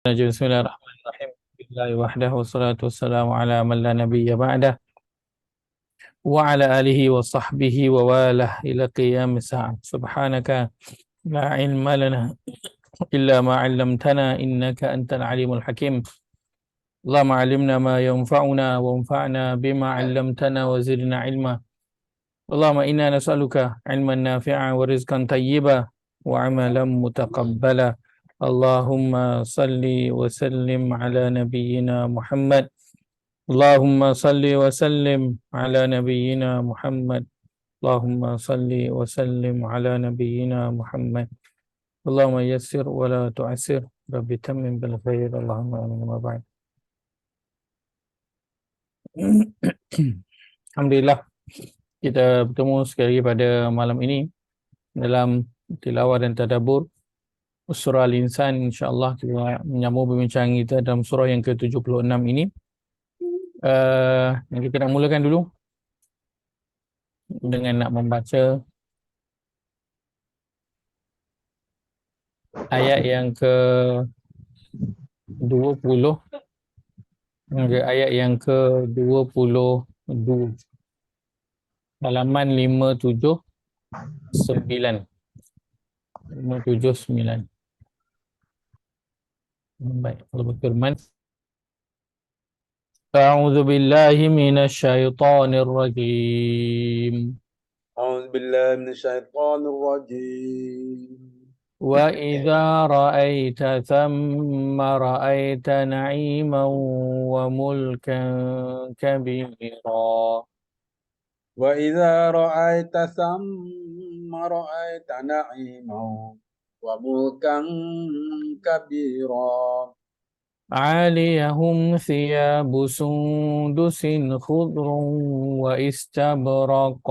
Bismillahirrahmanirrahim. Billahi wahdahu wassalatu wassalamu ala man la nabiyya ba'dah wa ala alihi wa sahbihi wa walah ila qiyam sa'ah. Subhanaka la ilma lana illa ma 'allamtana innaka antal alimul hakim. Allahumma 'allimna ma yanfa'una wa anfa'na bima 'allamtana wa zidna ilma. Allahumma inna nas'aluka 'ilman nafi'an wa rizqan tayyiban wa 'amalan mutaqabbala. Allahumma salli wa sallim ala nabiyyina Muhammad. Allahumma salli wa sallim ala nabiyyina Muhammad. Allahumma salli wa sallim ala nabiyyina Muhammad. Allahumma yassir wa la tu'assir. Rabbi tammim bil khair. Allahumma amin wa ba'd. Alhamdulillah, kita bertemu sekali lagi pada malam ini dalam tilawah dan tadabbur surah Al-Insan. InsyaAllah kita menyambung perbincangan kita dalam surah yang ke-76 ini. Kita nak mulakan dulu dengan nak membaca ayat yang ke-20 hingga ayat yang ke-22, halaman 579. Baik, Allah berfirman, A'udzu billahi minasyaitonir rajim. أعوذ بالله من الشيطان الرجيم. Wa idza ra'aita thamma ra'aita na'iman wa mulkan kabira. وإذا رأيت ثم رأيت نعيما وملكا كبيرا. عاليهم ثياب سندس خضر واستبرق.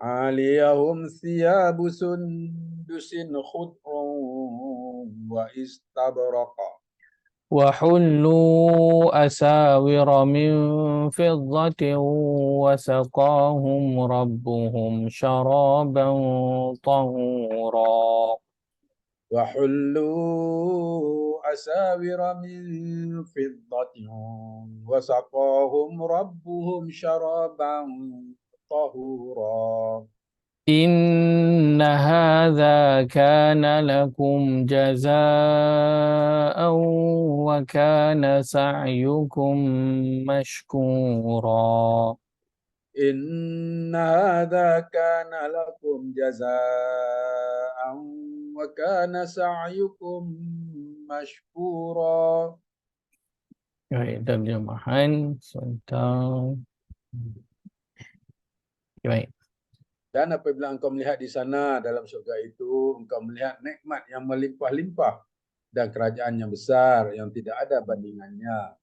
عليهم ثياب سندس خضر واستبرق. وحلوا أساور من فضة وسقاهم ربهم شرابا طهورا. وحلوا أساور من فضة وسقاهم ربهم شرابا طهورا. إن هذا كان لكم جزاء وكان سعيكم مشكورا. إن هذا كان لكم جزاء وكان سعيكم مشكورا. Baik, terjemahan sebentar. Baik. Dan apabila engkau melihat di sana dalam syurga itu, engkau melihat nikmat yang melimpah-limpah dan kerajaan yang besar yang tidak ada bandingannya.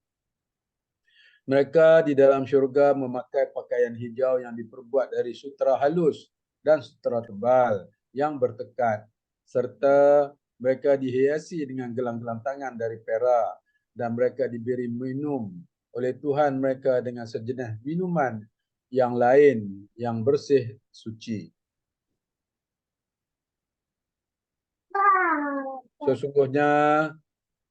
Mereka di dalam syurga memakai pakaian hijau yang diperbuat dari sutera halus dan sutera tebal yang bertekat, serta mereka dihiasi dengan gelang-gelang tangan dari perak, dan mereka diberi minum oleh Tuhan mereka dengan sejenis minuman yang lain yang bersih suci. Sesungguhnya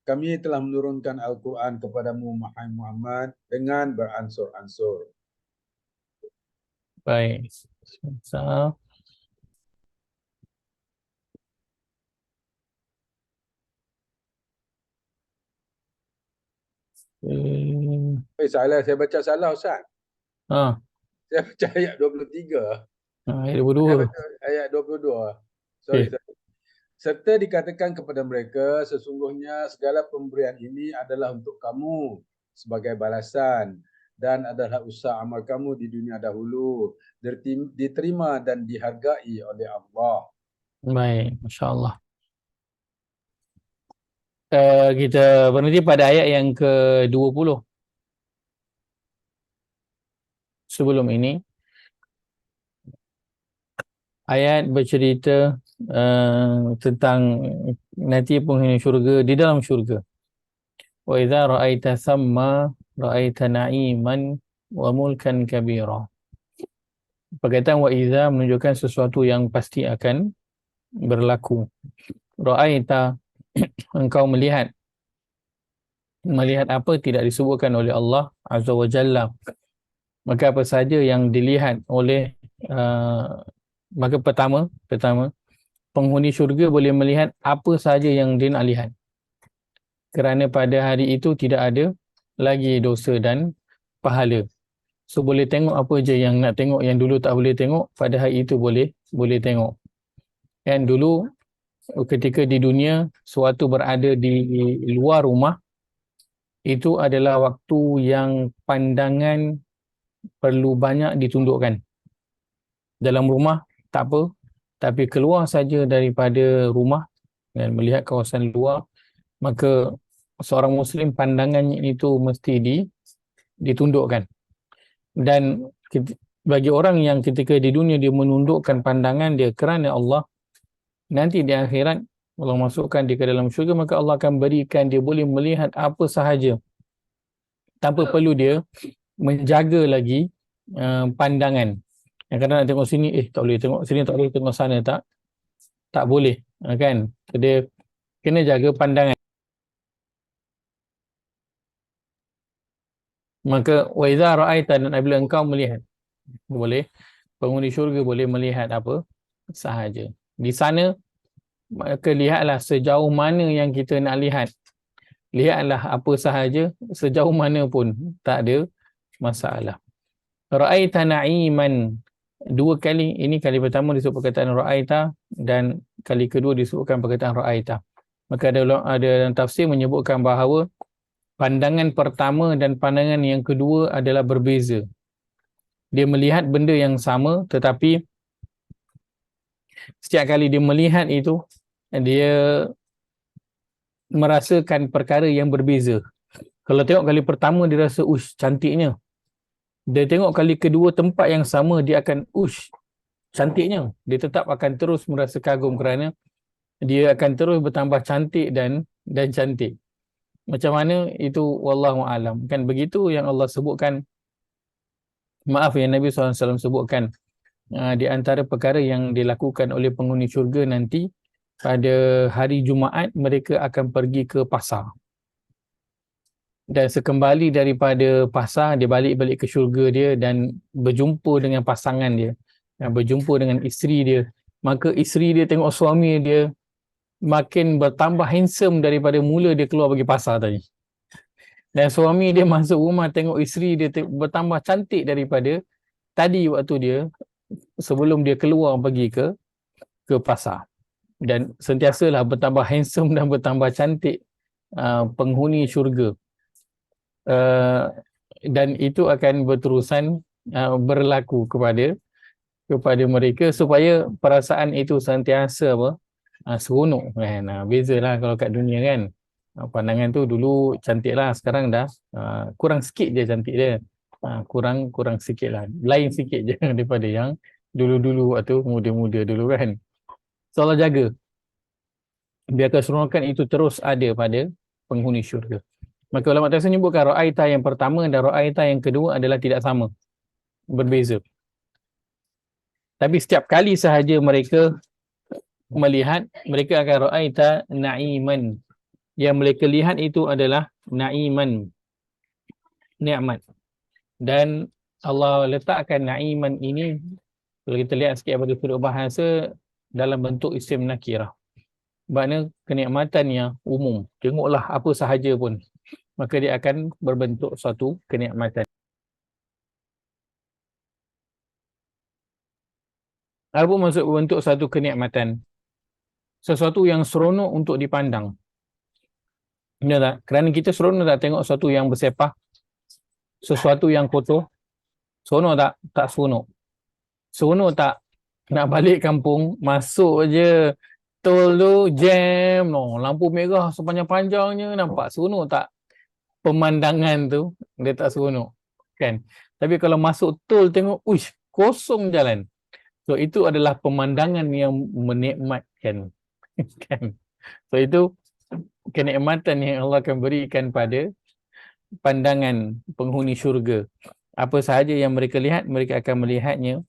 kami telah menurunkan Al-Quran kepadamu Muhammad dengan beransur-ansur. Baik. Sebentar. Saya baca salah Ustaz. Saya baca ayat 23. Ayat 22. Ayat 22. Sorry. Serta dikatakan kepada mereka, sesungguhnya segala pemberian ini adalah untuk kamu sebagai balasan dan adalah usaha amal kamu di dunia dahulu, diterima dan dihargai oleh Allah. Baik, Masya Allah. Kita berhenti pada ayat yang ke-20. Sebelum ini, ayat bercerita tentang nanti penghuni syurga di dalam syurga. Wa idza ra'aita thamma ra'aita na'iman wa mulkan kabira. Perkataan wa idza menunjukkan sesuatu yang pasti akan berlaku. Ra'aita, engkau melihat melihat apa tidak disebutkan oleh Allah Azza wa Jalla. Maka apa saja yang dilihat oleh maka pertama penghuni syurga boleh melihat apa saja yang dia nak lihat, kerana pada hari itu tidak ada lagi dosa dan pahala. So boleh tengok apa je yang nak tengok, yang dulu tak boleh tengok, pada hari itu boleh tengok. Kan dulu ketika di dunia suatu berada di luar rumah, itu adalah waktu yang pandangan perlu banyak ditundukkan. Dalam rumah tak apa, tapi keluar saja daripada rumah dan melihat kawasan luar, maka seorang Muslim pandangannya itu mesti ditundukkan. Dan bagi orang yang ketika di dunia dia menundukkan pandangan dia kerana Allah, nanti di akhirat Allah masukkan dia ke dalam syurga, maka Allah akan berikan dia boleh melihat apa sahaja tanpa perlu dia menjaga lagi pandangan. Yang kadang nak tengok sini, tak boleh tengok sini, tak boleh tengok sana, tak boleh, kan? Dia kena jaga pandangan. Maka wa idza ra'aita, dan apabila engkau melihat, boleh penghuni syurga boleh melihat apa sahaja di sana. Maka lihatlah sejauh mana yang kita nak lihat, lihatlah apa sahaja sejauh mana pun, tak ada masalah. Ra'aita na'iman, dua kali, ini kali pertama disebut perkataan ra'aita dan kali kedua disebutkan perkataan ra'aita. Maka ada dalam tafsir menyebutkan bahawa pandangan pertama dan pandangan yang kedua adalah berbeza. Dia melihat benda yang sama, tetapi setiap kali dia melihat itu, dia merasakan perkara yang berbeza. Kalau tengok kali pertama dia rasa cantiknya. Dia tengok kali kedua tempat yang sama, dia akan cantiknya. Dia tetap akan terus merasa kagum kerana dia akan terus bertambah cantik dan cantik. Macam mana itu wallahu alam. Kan begitu yang Allah sebutkan, yang Nabi SAW sebutkan, di antara perkara yang dilakukan oleh penghuni syurga nanti pada hari Jumaat, mereka akan pergi ke pasar. Dan sekembali daripada pasar, dia balik ke syurga dia dan berjumpa dengan pasangan dia, dan berjumpa dengan isteri dia. Maka isteri dia tengok suami dia makin bertambah handsome daripada mula dia keluar pergi pasar tadi. Dan suami dia masuk rumah tengok isteri dia bertambah cantik daripada tadi waktu dia sebelum dia keluar pergi ke pasar. Dan sentiasalah bertambah handsome dan bertambah cantik penghuni syurga. Dan itu akan berterusan berlaku kepada mereka supaya perasaan itu sentiasa seronok kan. Bezalah kalau kat dunia kan, pandangan tu dulu cantik lah, sekarang dah kurang sikit je cantik dia, kurang sikit lah, lain sikit je daripada yang dulu-dulu waktu muda-muda dulu kan. So Allah jaga biar keseronokan itu terus ada pada penghuni syurga. Maka ulama tafsir menyebutkan ra'aita yang pertama dan ra'aita yang kedua adalah tidak sama, berbeza. Tapi setiap kali sahaja mereka melihat, mereka akan ra'aita na'iman. Yang mereka lihat itu adalah na'iman, nikmat. Dan Allah letakkan na'iman ini, kalau kita lihat sikit pada sudut bahasa, dalam bentuk isim nakirah. Maknanya kenikmatannya umum. Tengoklah apa sahaja pun, maka dia akan berbentuk suatu kenikmatan. Apa maksud berbentuk satu kenikmatan? Sesuatu yang seronok untuk dipandang. Ya tak? Kerana kita seronok tak tengok sesuatu yang bersepah, sesuatu yang kotor? Seronok tak? Tak seronok. Seronok tak nak balik kampung, masuk je tol tu jam, lampu merah sepanjang-panjangnya, nampak seronok tak? Pemandangan tu dia tak seronok kan. Tapi kalau masuk tol tengok kosong jalan, so itu adalah pemandangan yang menikmatkan kan. So itu kenikmatan yang Allah akan berikan pada pandangan penghuni syurga. Apa sahaja yang mereka lihat, mereka akan melihatnya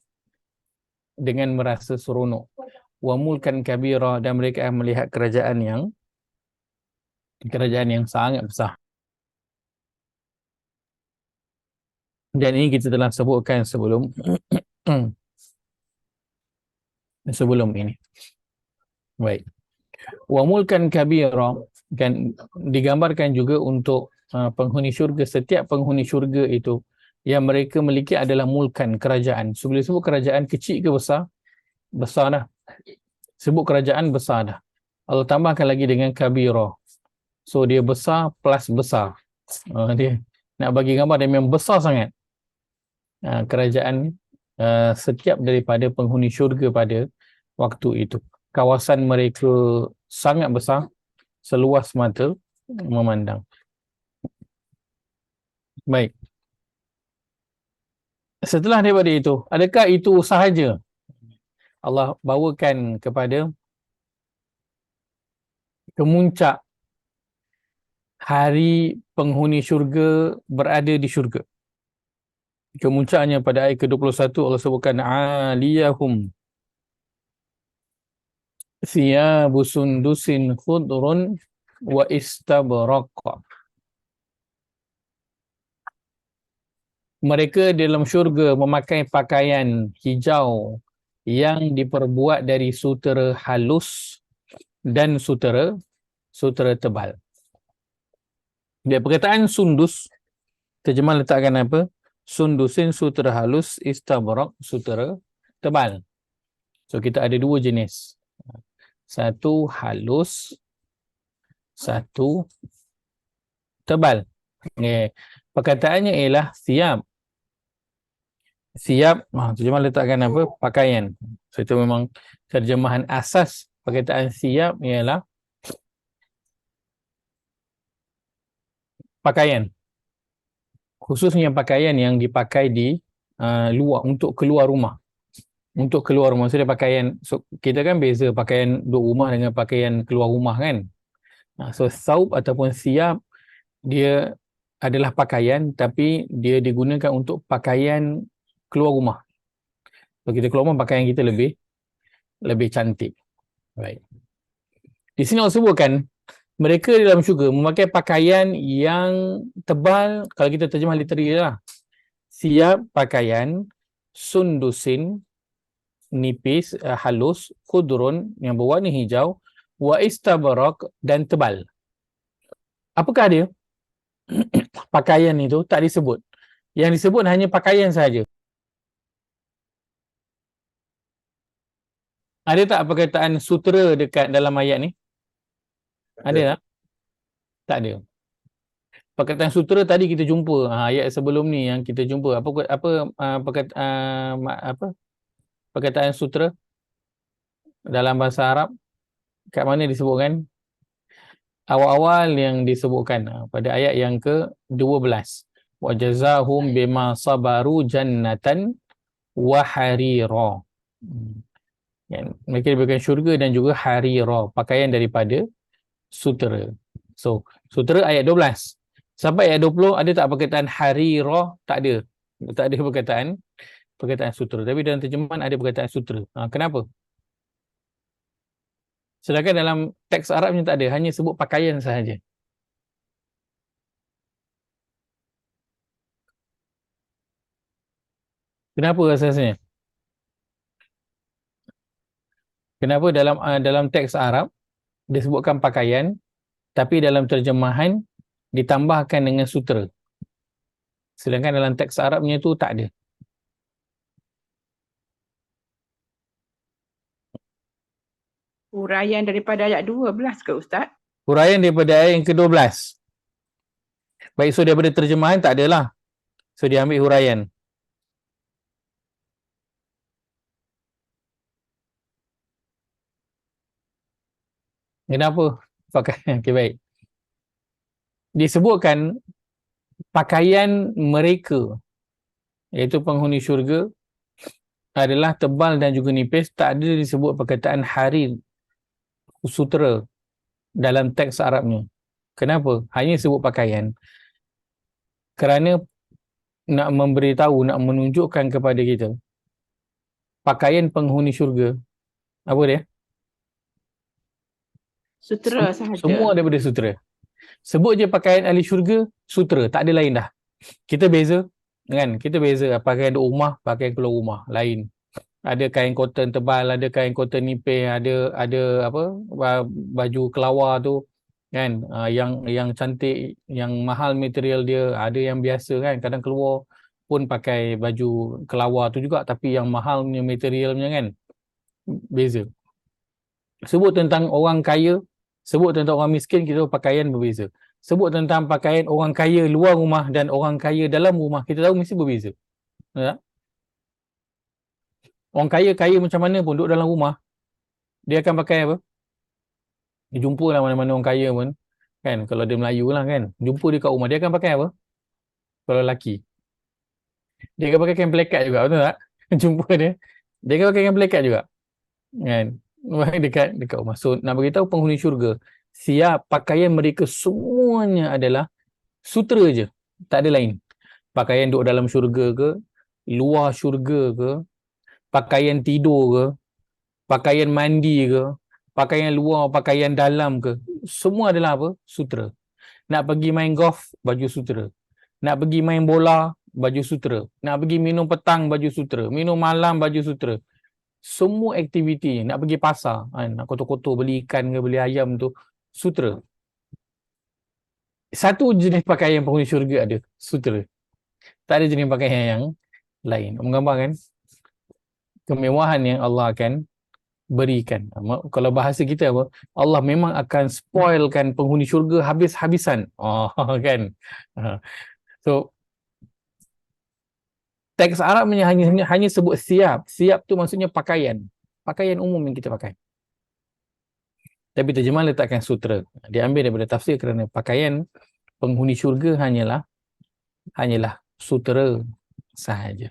dengan merasa seronok. Wa mulkan kabira, dan mereka akan melihat kerajaan yang sangat besar. Dan ini kita telah sebutkan sebelum sebelum ini. Baik. Wa mulkan kabira, kan digambarkan juga untuk penghuni syurga. Setiap penghuni syurga itu yang mereka miliki adalah mulkan, kerajaan. So, boleh sebut kerajaan kecil ke besar? Besar dah. Sebut kerajaan besar dah. Allah tambahkan lagi dengan kabira. So dia besar plus besar. Dia nak bagi gambar dia memang besar sangat. Kerajaan setiap daripada penghuni syurga pada waktu itu. Kawasan mereka sangat besar, seluas mata memandang. Baik. Setelah daripada itu, adakah itu sahaja? Allah bawakan kepada kemuncak hari penghuni syurga berada di syurga. Kemuncaknya pada ayat ke-21 Allah sebutkan aliyahum thiyabu sundusin khudrun wa istabraqa. Mereka dalam syurga memakai pakaian hijau yang diperbuat dari sutera halus dan sutera tebal. Dia perkataan sundus, terjemah letakkan apa? Sundusin sutera halus, istabrak sutera tebal. So kita ada dua jenis. Satu halus, satu tebal. Perkataannya ialah thiyab. Thiyab, terjemah letakkan apa? Pakaian. So itu memang terjemahan asas perkataan thiyab ialah pakaian. Khususnya pakaian yang dipakai di luar, untuk keluar rumah. Untuk keluar rumah, maksudnya pakaian, so kita kan beza pakaian duduk rumah dengan pakaian keluar rumah kan. So thawb ataupun thiyab dia adalah pakaian, tapi dia digunakan untuk pakaian keluar rumah. So kita keluar rumah, pakaian kita lebih cantik. Baik. Di sini Allah sebutkan mereka dalam syurga memakai pakaian yang tebal. Kalau kita terjemah literally lah, thiyab pakaian, sundusin nipis, halus, khudrun yang berwarna hijau, wa istabrak dan tebal. Apakah dia? Pakaian itu tak disebut. Yang disebut hanya pakaian sahaja. Ada tak perkataan sutera dekat dalam ayat ni? Ada tak? Tak ada. Perkataan sutera tadi kita jumpa, ayat sebelum ni yang kita jumpa. Apa perkataan sutera dalam bahasa Arab? Kat mana disebutkan? Awal-awal yang disebutkan pada ayat yang ke-12. Wa jazahum bima sabaru jannatan wa harira. Mereka diberikan syurga dan juga harira, pakaian daripada sutera. So, sutera ayat 12. Sampai ayat 20 ada tak perkataan harira? Tak ada. Tak ada perkataan sutera. Tapi dalam terjemahan ada perkataan sutera. Kenapa? Sedangkan dalam teks Arabnya tak ada, hanya sebut pakaian sahaja. Kenapa asasnya? Kenapa dalam teks Arab disebutkan pakaian, tapi dalam terjemahan ditambahkan dengan sutera? Sedangkan dalam teks Arabnya tu tak ada. Huraian daripada ayat 12 ke Ustaz? Huraian daripada ayat yang ke-12. Baik, so daripada terjemahan tak adalah. So dia ambil huraian. Kenapa? Okay, baik. Disebutkan pakaian mereka, iaitu penghuni syurga, adalah tebal dan juga nipis. Tak ada disebut perkataan harir, sutera dalam teks Arabnya. Kenapa? Hanya sebut pakaian. Kerana nak memberitahu, nak menunjukkan kepada kita pakaian penghuni syurga. Apa dia? Sutera sahaja. Semua daripada sutera. Sebut je pakaian ahli syurga, sutera. Tak ada lain dah. Kita beza. kan? Kita beza pakaian duduk rumah, pakaian keluar rumah lain. Ada kain cotton tebal, ada kain cotton nipis, ada apa, baju kelawar tu kan, yang cantik, yang mahal material dia, ada yang biasa kan, kadang keluar pun pakai baju kelawar tu juga tapi yang mahalnya materialnya kan, beza. Sebut tentang orang kaya, sebut tentang orang miskin, kita tahu pakaian berbeza. Sebut tentang pakaian orang kaya luar rumah dan orang kaya dalam rumah, kita tahu mesti berbeza. Ya? Orang kaya macam mana pun duduk dalam rumah, dia akan pakai apa? Dia jumpa lah mana-mana orang kaya pun kan, kalau dia Melayu lah kan, jumpa dia kat rumah, dia akan pakai apa? Kalau lelaki, dia akan pakai kain pelekat juga, betul tak? Jumpa dia akan pakai kain pelekat juga kan, dekat rumah. So nak beritahu penghuni syurga, siap pakaian mereka semuanya adalah sutera je, tak ada lain. Pakaian duduk dalam syurga ke, luar syurga ke, pakaian tidur ke, pakaian mandi ke, pakaian luar, pakaian dalam ke, semua adalah apa? Sutera. Nak pergi main golf, baju sutera. Nak pergi main bola, baju sutera. Nak pergi minum petang, baju sutera. Minum malam, baju sutera. Semua aktiviti, nak pergi pasar, nak kotor-kotor beli ikan ke, beli ayam tu, sutera. Satu jenis pakaian penghuni syurga ada, sutera. Tak ada jenis pakaian yang lain. Menggambarkan kemewahan yang Allah akan berikan. Kalau bahasa kita apa? Allah memang akan spoilkan penghuni syurga habis-habisan. Kan? So teks Arabnya hanya sebut siap. Siap tu maksudnya pakaian. Pakaian umum yang kita pakai. Tapi terjemah letakkan sutera. Diambil daripada tafsir kerana pakaian penghuni syurga hanyalah sutera sahaja.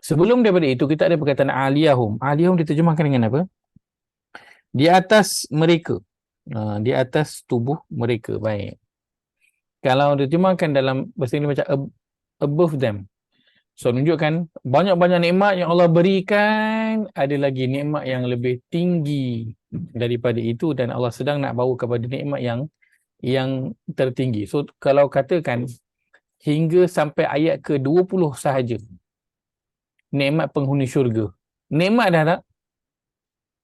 Sebelum daripada itu, kita ada perkataan aliyahum. Aliyahum diterjemahkan dengan apa? Di atas mereka. Di atas tubuh mereka. Baik. Kalau diterjemahkan dalam bahasa Inggeris macam above them. So, menunjukkan banyak-banyak nikmat yang Allah berikan, ada lagi nikmat yang lebih tinggi daripada itu dan Allah sedang nak bawa kepada nikmat yang tertinggi. So, kalau katakan hingga sampai ayat ke-20 sahaja, nikmat penghuni syurga. Nikmat dah tak?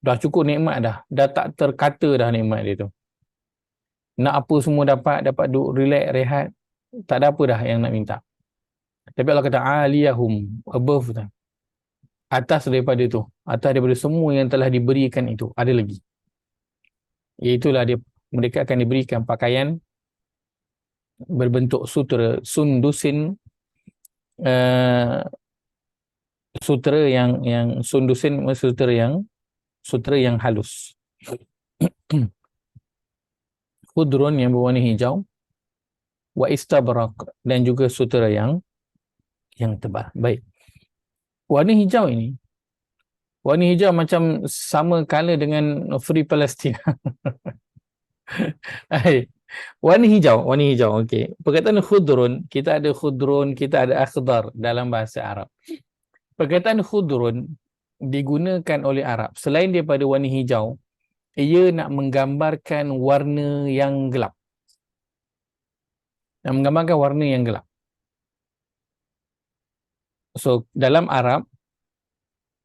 Dah cukup nikmat dah. Dah tak terkata dah nikmat dia tu. Nak apa semua dapat duduk relax, rehat. Tak ada apa dah yang nak minta. Tapi Allah kata aliyahum, above tu. Atas daripada tu. Atas daripada semua yang telah diberikan itu. Ada lagi. Iaitulah mereka akan diberikan pakaian berbentuk sutera. Sundusin sutera yang sundusin, sutera yang halus. Khudrun yang berwarna hijau, wa istabraq, dan juga sutera yang tebal. Baik. Warna hijau ini, warna hijau macam sama color dengan Free Palestine. Warna hijau, okey. Perkataan khudrun, kita ada khudrun, kita ada akhdar dalam bahasa Arab. Perkataan khudrun digunakan oleh Arab selain daripada warna hijau, ia nak menggambarkan warna yang gelap. Nak menggambarkan warna yang gelap. So, dalam Arab,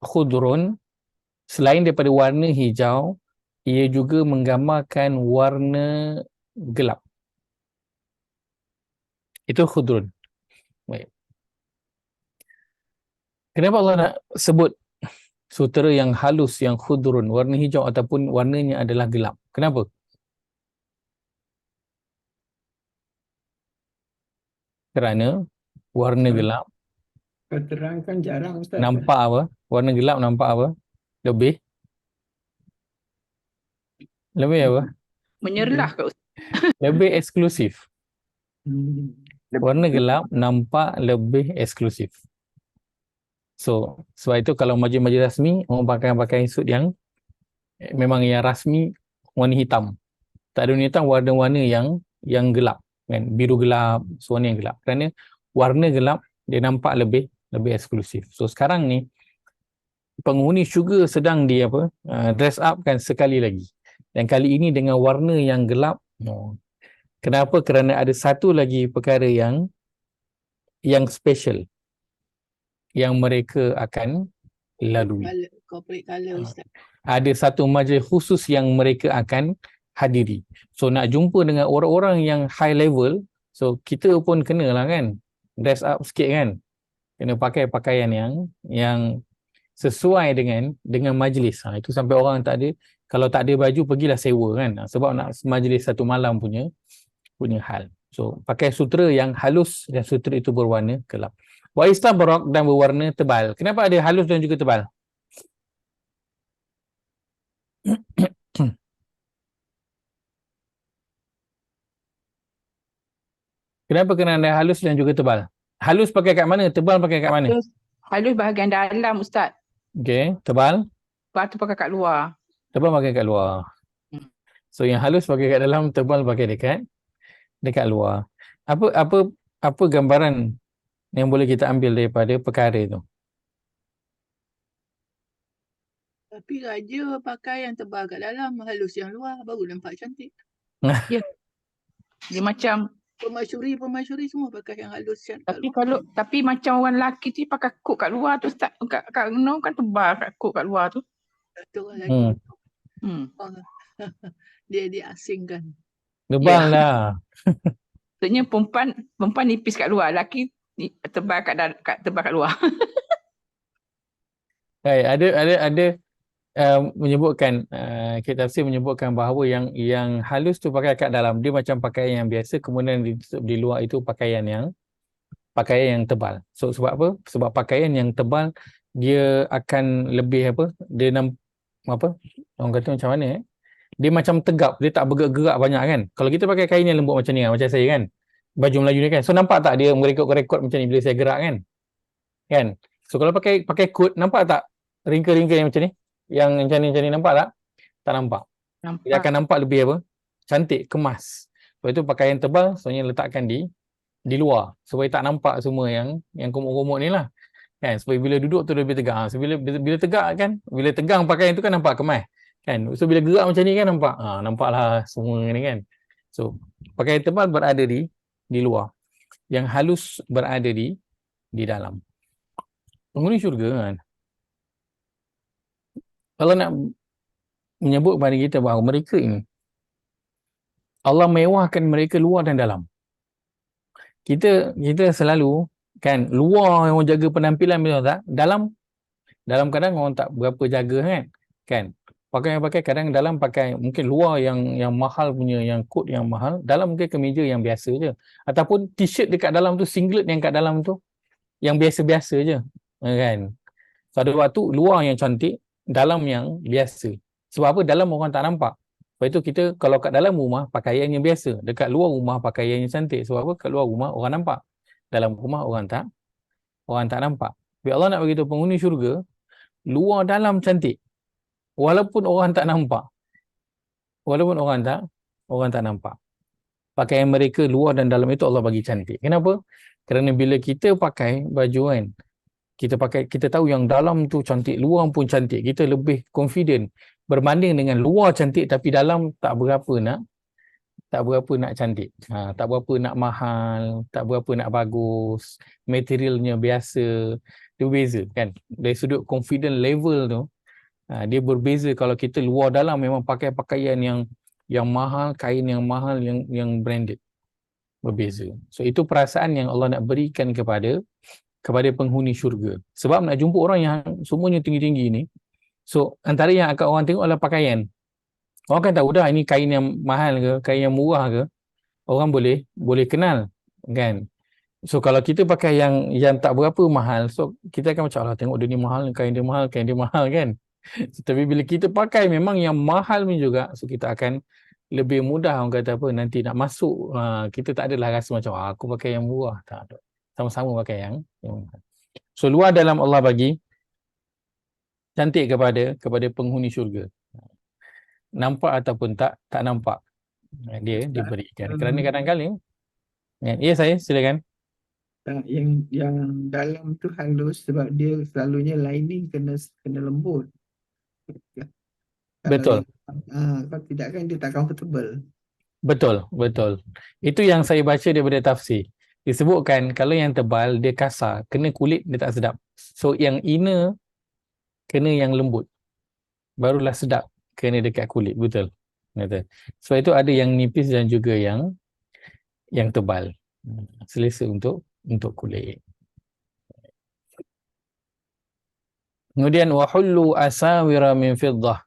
khudrun selain daripada warna hijau, ia juga menggambarkan warna gelap. Itu khudrun. Baik. Kenapa Allah nak sebut sutera yang halus, yang khudrun, warna hijau ataupun warnanya adalah gelap? Kenapa? Kerana warna gelap Keterangan jarang Ustaz. nampak apa? Warna gelap nampak apa? Lebih apa? Menyerlah kat Ustaz. Lebih eksklusif. Hmm. Warna gelap nampak lebih eksklusif. So, sebab itu kalau majlis-majlis rasmi, orang pakai suit yang memang yang rasmi, warna hitam. Tak ada warna hitam, warna-warna yang gelap. Kan? Biru gelap, warna yang gelap. Kerana warna gelap, dia nampak lebih eksklusif. So, sekarang ni, penghuni syurga sedang dress up kan sekali lagi. Dan kali ini dengan warna yang gelap. Kenapa? Kerana ada satu lagi perkara yang yang special yang mereka akan lalui. Corporate colour Ustaz. Ada satu majlis khusus yang mereka akan hadiri. So nak jumpa dengan orang-orang yang high level, so kita pun kenalah kan dress up sikit kan. Kena pakai pakaian yang sesuai dengan majlis. Itu sampai orang tak ada, kalau tak ada baju pergilah sewa kan. Sebab nak majlis satu malam punya hal. So pakai sutera yang halus dan sutera itu berwarna gelap. Wa istabraq dan berwarna tebal. Kenapa ada halus dan juga tebal? Kenapa kena ada halus dan juga tebal? Halus pakai kat mana? Tebal pakai kat mana? Halus bahagian dalam Ustaz. Okey, tebal? Lepas tu pakai kat luar. Tebal pakai kat luar. So yang halus pakai kat dalam, tebal pakai dekat luar. Apa gambaran yang boleh kita ambil daripada perkara itu? Tapi raja pakai yang tebal kat dalam, halus yang luar, baru nampak cantik. Ya. Dia macam, Pemasyuri semua pakai yang halus yang kat luar. tapi macam orang lelaki tu pakai coat kat luar tu Ustaz. Kat no kan tebal kat coat kat luar tu. Tu orang lagi. Hmm. Dia diasingkan. Tebal Ya. lah. Maksudnya perempuan nipis kat luar, lelaki tebal tebal kat luar. Baik, ada menyebutkan Kitab Tafsir menyebutkan bahawa yang halus tu pakai kat dalam, dia macam pakaian yang biasa, kemudian di luar itu pakaian yang tebal. So sebab apa? Sebab pakaian yang tebal dia akan lebih dia orang kata macam mana dia macam tegap, dia tak bergerak banyak kan. Kalau kita pakai kain yang lembut macam ni macam saya kan, baju Melayu ni kan, so nampak tak dia merekod macam ni bila saya gerak kan. So kalau pakai coat, nampak tak ringka-ringka yang macam ni, yang macam ni nampak tak? Tak nampak. Dia akan nampak lebih cantik, kemas. Sebab itu pakaian tebal sebenarnya letakkan di luar supaya tak nampak semua yang komok-komok ni lah kan, supaya bila duduk tu lebih tegak. So bila tegak kan, bila tegang pakaian tu kan nampak kemas kan. So bila gerak macam ni kan nampaklah semua ni kan. So pakaian tebal berada di luar, yang halus berada di dalam. Penghuni syurga kan, Allah nak menyebut kepada kita bahawa mereka ini Allah mewahkan mereka luar dan dalam. Kita selalu kan luar yang jaga penampilan, betul tak? Dalam kadang orang tak berapa jaga kan. Pakai kadang dalam pakai mungkin luar yang mahal punya, yang coat yang mahal, dalam mungkin kemeja yang biasa je, ataupun t-shirt dekat dalam tu, singlet yang kat dalam tu yang biasa-biasa je kan. Pada waktu luar yang cantik, dalam yang biasa. Sebab apa? Dalam orang tak nampak. Sebab itu kita kalau kat dalam rumah pakaian yang biasa, dekat luar rumah pakaian yang cantik. Sebab apa? Kat luar rumah orang nampak, dalam rumah orang tak nampak. Bila Allah nak beritahu penghuni syurga, luar dalam cantik, walaupun orang tak nampak. Walaupun orang tak nampak. Pakaian mereka luar dan dalam itu Allah bagi cantik. Kenapa? Kerana bila kita pakai baju kan, kita tahu yang dalam tu cantik, luar pun cantik, kita lebih confident berbanding dengan luar cantik tapi dalam tak berapa nak cantik. Tak berapa nak mahal, tak berapa nak bagus, materialnya biasa. Dia berbeza kan. Dari sudut confident level tu, dia berbeza. Kalau kita luar dalam memang pakai pakaian yang mahal, kain yang mahal, yang branded, berbeza. So itu perasaan yang Allah nak berikan kepada penghuni syurga. Sebab nak jumpa orang yang semuanya tinggi-tinggi ni, so antara yang akan orang tengok adalah pakaian. Orang kan tahu dah ini kain yang mahal ke, kain yang murah ke, orang boleh kenal kan. So kalau kita pakai yang tak berapa mahal, so kita akan macam tengok dia ni mahal, kain dia mahal kan. So, tapi bila kita pakai memang yang mahal pun juga, so kita akan lebih mudah, orang kata nanti nak masuk, kita tak adalah rasa macam aku pakai yang murah, tak ada. Sama-sama pakai yang mahal. So luar dalam Allah bagi cantik kepada penghuni syurga. Nampak ataupun tak nampak, dia diberikan. Kerana kadang-kadang ya saya silakan. Yang dalam tu halus sebab dia selalunya lining kena lembut. Betul. Kalau tidak kan dia tak comfortable. Betul. Itu yang saya baca daripada tafsir. disebutkan kalau yang tebal dia kasar, kena kulit dia tak sedap. So yang inner kena yang lembut, barulah sedap kena dekat kulit, betul. Betul. Sebab itu ada yang nipis dan juga yang tebal. Selesa untuk kulit. Kemudian wahullu asawira min fiddah,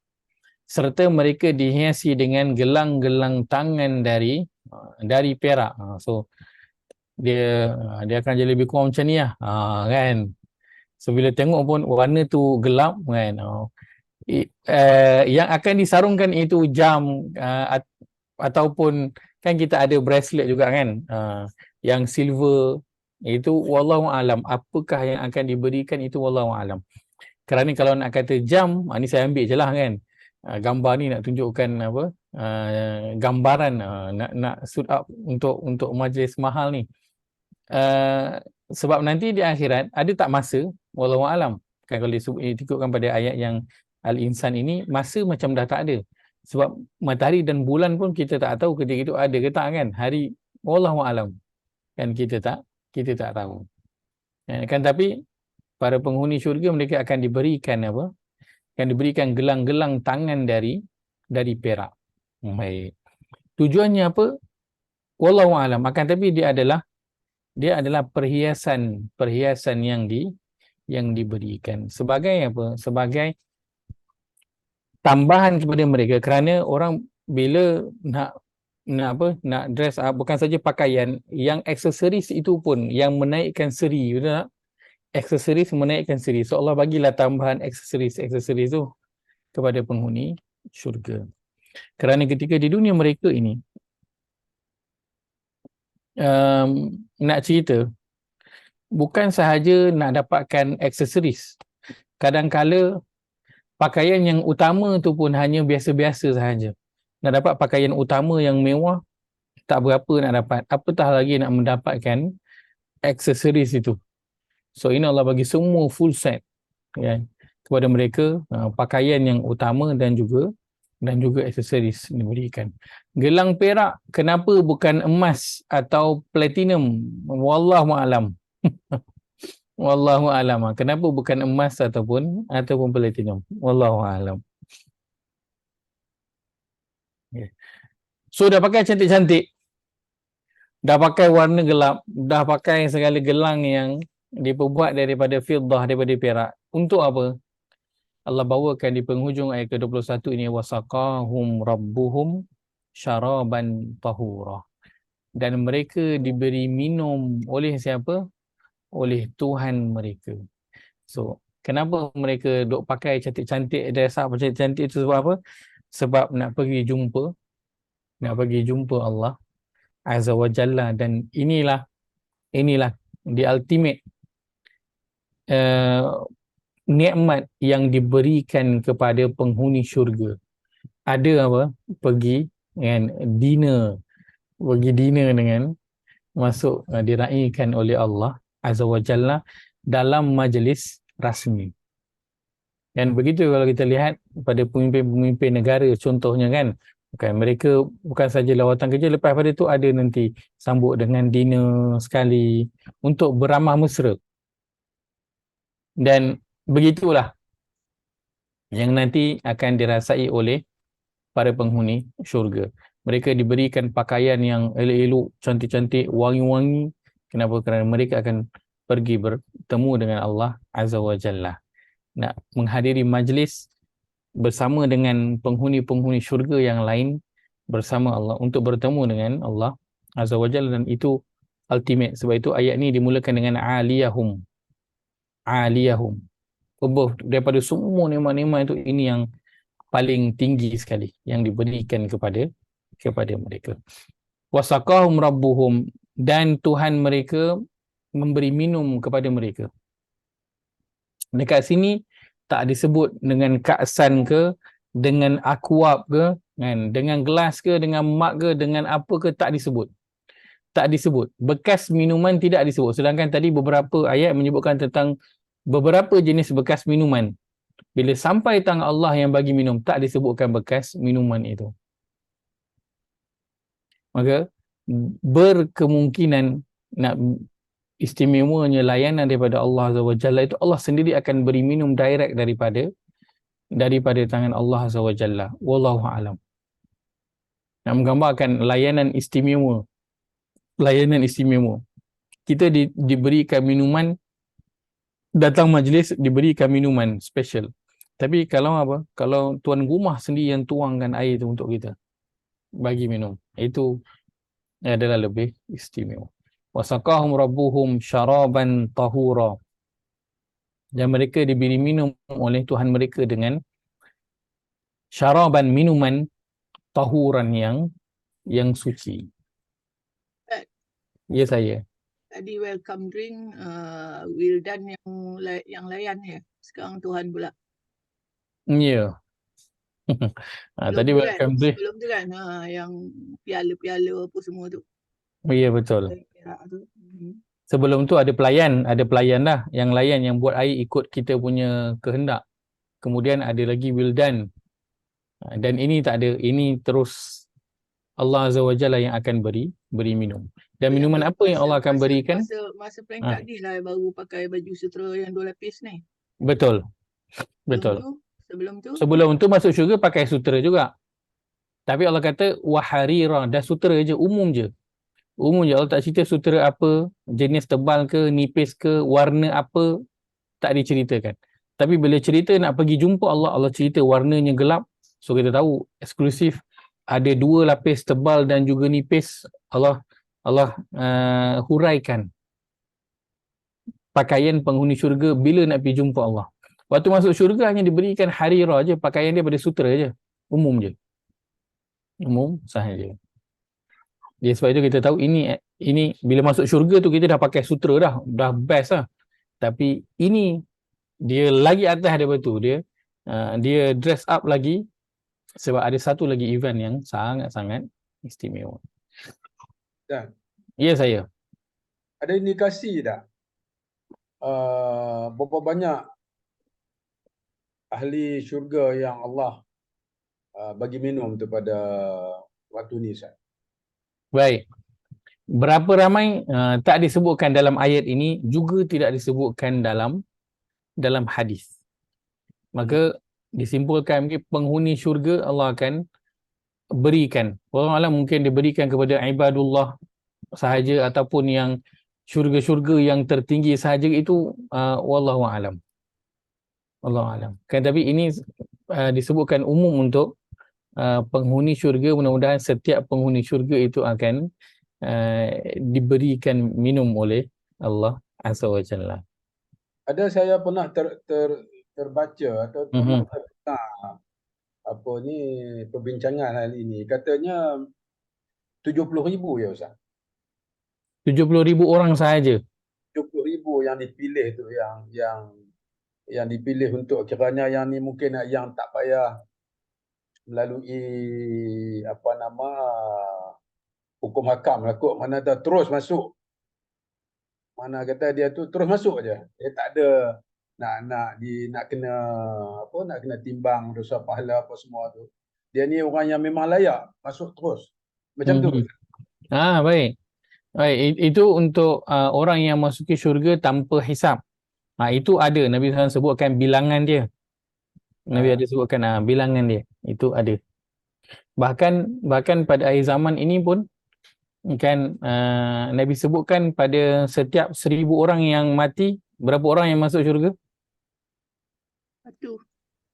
serta mereka dihiasi dengan gelang-gelang tangan dari perak. So dia akan jadi lebih kurang macam ni lah, kan. So bila tengok pun warna tu gelap kan. Yang akan disarungkan itu jam, ataupun kan kita ada bracelet juga kan, yang silver, itu wallahu alam, apakah yang akan diberikan itu wallahu alam. Kerana kalau nak kata jam, ni saya ambil je lah kan, gambar ni nak tunjukkan apa, gambaran, nak suit up untuk majlis mahal ni. Sebab nanti di akhirat ada tak masa, wallahu alam. Kan kalau diikutkan pada ayat yang Al-Insan ini, masa macam dah tak ada. Sebab matahari dan bulan pun kita tak tahu ketika itu ada ke tak kan. Hari wallahu alam. Kan kita tak tahu. Kan tapi para penghuni syurga mereka akan diberikan apa? Akan diberikan gelang-gelang tangan dari perak. Baik. Tujuannya apa? Wallahu alam. Akan tapi dia adalah perhiasan yang diberikan sebagai apa? Sebagai tambahan kepada mereka, kerana orang bila nak dress up, bukan saja pakaian, yang aksesoris itu pun yang menaikkan seri, betul tak? Aksesoris menaikkan seri. So Allah bagilah tambahan aksesoris tu kepada penghuni syurga. Kerana ketika di dunia mereka ini, nak cerita, bukan sahaja nak dapatkan aksesoris, kadang-kala pakaian yang utama tu pun hanya biasa-biasa sahaja. Nak dapat pakaian utama yang mewah, tak berapa nak dapat, apatah lagi nak mendapatkan aksesoris itu. So ini Allah bagi semua full set, kan, kepada mereka, pakaian yang utama dan juga aksesoris diberikan. Gelang perak, kenapa bukan emas atau platinum? Wallahu a'lam. Wallahu a'lam. Kenapa bukan emas ataupun platinum? Wallahu a'lam. So dah pakai cantik-cantik, dah pakai warna gelap, dah pakai segala gelang yang diperbuat daripada fiddah, daripada perak. Untuk apa? Allah bawakan di penghujung ayat ke-21 ini, wasaqahum rabbuhum syaraban tahura. Dan mereka diberi minum oleh siapa? Oleh Tuhan mereka. So, kenapa mereka duk pakai cantik-cantik, dress up cantik-cantik itu sebab apa? Sebab nak pergi jumpa Allah Azza wa Jalla. Dan inilah the ultimate nikmat yang diberikan kepada penghuni syurga. Ada apa? Pergi dinner dengan masuk, diraihkan oleh Allah Azza wa Jalla dalam majlis rasmi. Dan begitu kalau kita lihat pada pemimpin negara contohnya kan, mereka bukan saja lawatan kerja, lepas pada tu ada nanti sambut dengan dinner sekali untuk beramah mesra. Dan begitulah yang nanti akan dirasai oleh para penghuni syurga. Mereka diberikan pakaian yang elok-elok, cantik-cantik, wangi-wangi. Kenapa? Kerana mereka akan pergi bertemu dengan Allah Azza wa Jalla. Nak menghadiri majlis bersama dengan penghuni-penghuni syurga yang lain bersama Allah untuk bertemu dengan Allah Azza wa Jalla, dan itu ultimate. Sebab itu ayat ni dimulakan dengan aliyahum. Daripada semua nikmat-nikmat itu, ini yang paling tinggi sekali yang diberikan kepada mereka. Wasaqahum rabbuhum, dan Tuhan mereka memberi minum kepada mereka. Dekat sini tak disebut dengan ka'san ke, dengan akwab ke, kan, dengan gelas ke, dengan mug ke, dengan apa ke, tak disebut. Bekas minuman tidak disebut. Sedangkan tadi beberapa ayat menyebutkan tentang beberapa jenis bekas minuman. Bila sampai tangan Allah yang bagi minum, tak disebutkan bekas minuman itu. Maka berkemungkinan nak istimewanya layanan daripada Allah Azza wa Jalla, itu Allah sendiri akan beri minum direct daripada tangan Allah Azza wa Jalla. Wallahu a'lam. Nak menggambarkan layanan istimewa. Layanan istimewa. Kita diberikan minuman, datang majlis diberikan minuman special. Tapi kalau apa? Kalau tuan rumah sendiri yang tuangkan air itu untuk kita bagi minum, itu adalah lebih istimewa. Wasaqahum rabbuhum syaraban tahura. Dan mereka diberi minum oleh Tuhan mereka dengan syaraban, minuman, tahuran yang suci. Ya saya. Tadi welcome drink Wildan yang layan ya. Sekarang Tuhan pula. Ya. Tadi welcome drink. Sebelum tu kan yang piala-piala apa semua tu. Ya betul. Perak tu. Sebelum tu ada pelayan dah yang layan yang buat air ikut kita punya kehendak. Kemudian ada lagi wildan. Dan ini tak ada, ini terus Allah Azza wa Jalla yang akan beri minum. Dan minuman apa yang Allah akan berikan? Masa peringkat ni lah baru pakai baju sutera yang 2 lapis ni. Betul. Sebelum tu masuk syurga pakai sutera juga. Tapi Allah kata waharira, dah sutera je, umum je. Umum je, Allah tak cerita sutera apa, jenis tebal ke, nipis ke, warna apa, tak diceritakan. Tapi bila cerita nak pergi jumpa Allah cerita warnanya gelap. So kita tahu eksklusif ada 2 lapis tebal dan juga nipis. Allah huraikan pakaian penghuni syurga bila nak pergi jumpa Allah. Waktu masuk syurga hanya diberikan harira je, pakaian dia pada sutera je, umum je. Umum sahaja. Jadi sebab itu kita tahu ini bila masuk syurga tu kita dah pakai sutera dah best lah. Tapi ini dia lagi atas daripada tu, dia dress up lagi sebab ada satu lagi event yang sangat-sangat istimewa. Dan ya saya. Ada indikasi tak berapa banyak ahli syurga yang Allah bagi minum tu pada waktu ni, Ustaz? Baik. Berapa ramai tak disebutkan dalam ayat ini, juga tidak disebutkan dalam hadis. Maka disimpulkan mungkin penghuni syurga Allah akan berikan. Wallahualam mungkin diberikan kepada ibadullah sahaja ataupun yang syurga-syurga yang tertinggi sahaja, itu wallahualam. Wallahualam. Kan tapi ini disebutkan umum untuk penghuni syurga. Mudah-mudahan setiap penghuni syurga itu akan diberikan minum oleh Allah Azza wa Jalla. Ada saya pernah terbaca atau pernah dengar perbincangan hal ini. Katanya 70,000 ya Ustaz. 70,000 orang sahaja. 70,000 yang dipilih tu, yang dipilih untuk, kiranya yang ni mungkin yang tak payah melalui hukum hakam lah kot, mana dah terus masuk. Mana kata dia tu terus masuk aja. Dia tak ada nak kena timbang dosa pahala apa semua tu. Dia ni orang yang memang layak masuk terus. Macam tu. Baik. Baik, itu untuk orang yang masuki syurga tanpa hisab. Itu ada, Nabi SAW sebutkan bilangan dia. Nabi ada sebutkan bilangan dia. Itu ada. Bahkan pada akhir zaman ini pun kan Nabi sebutkan pada setiap 1,000 orang yang mati, berapa orang yang masuk syurga?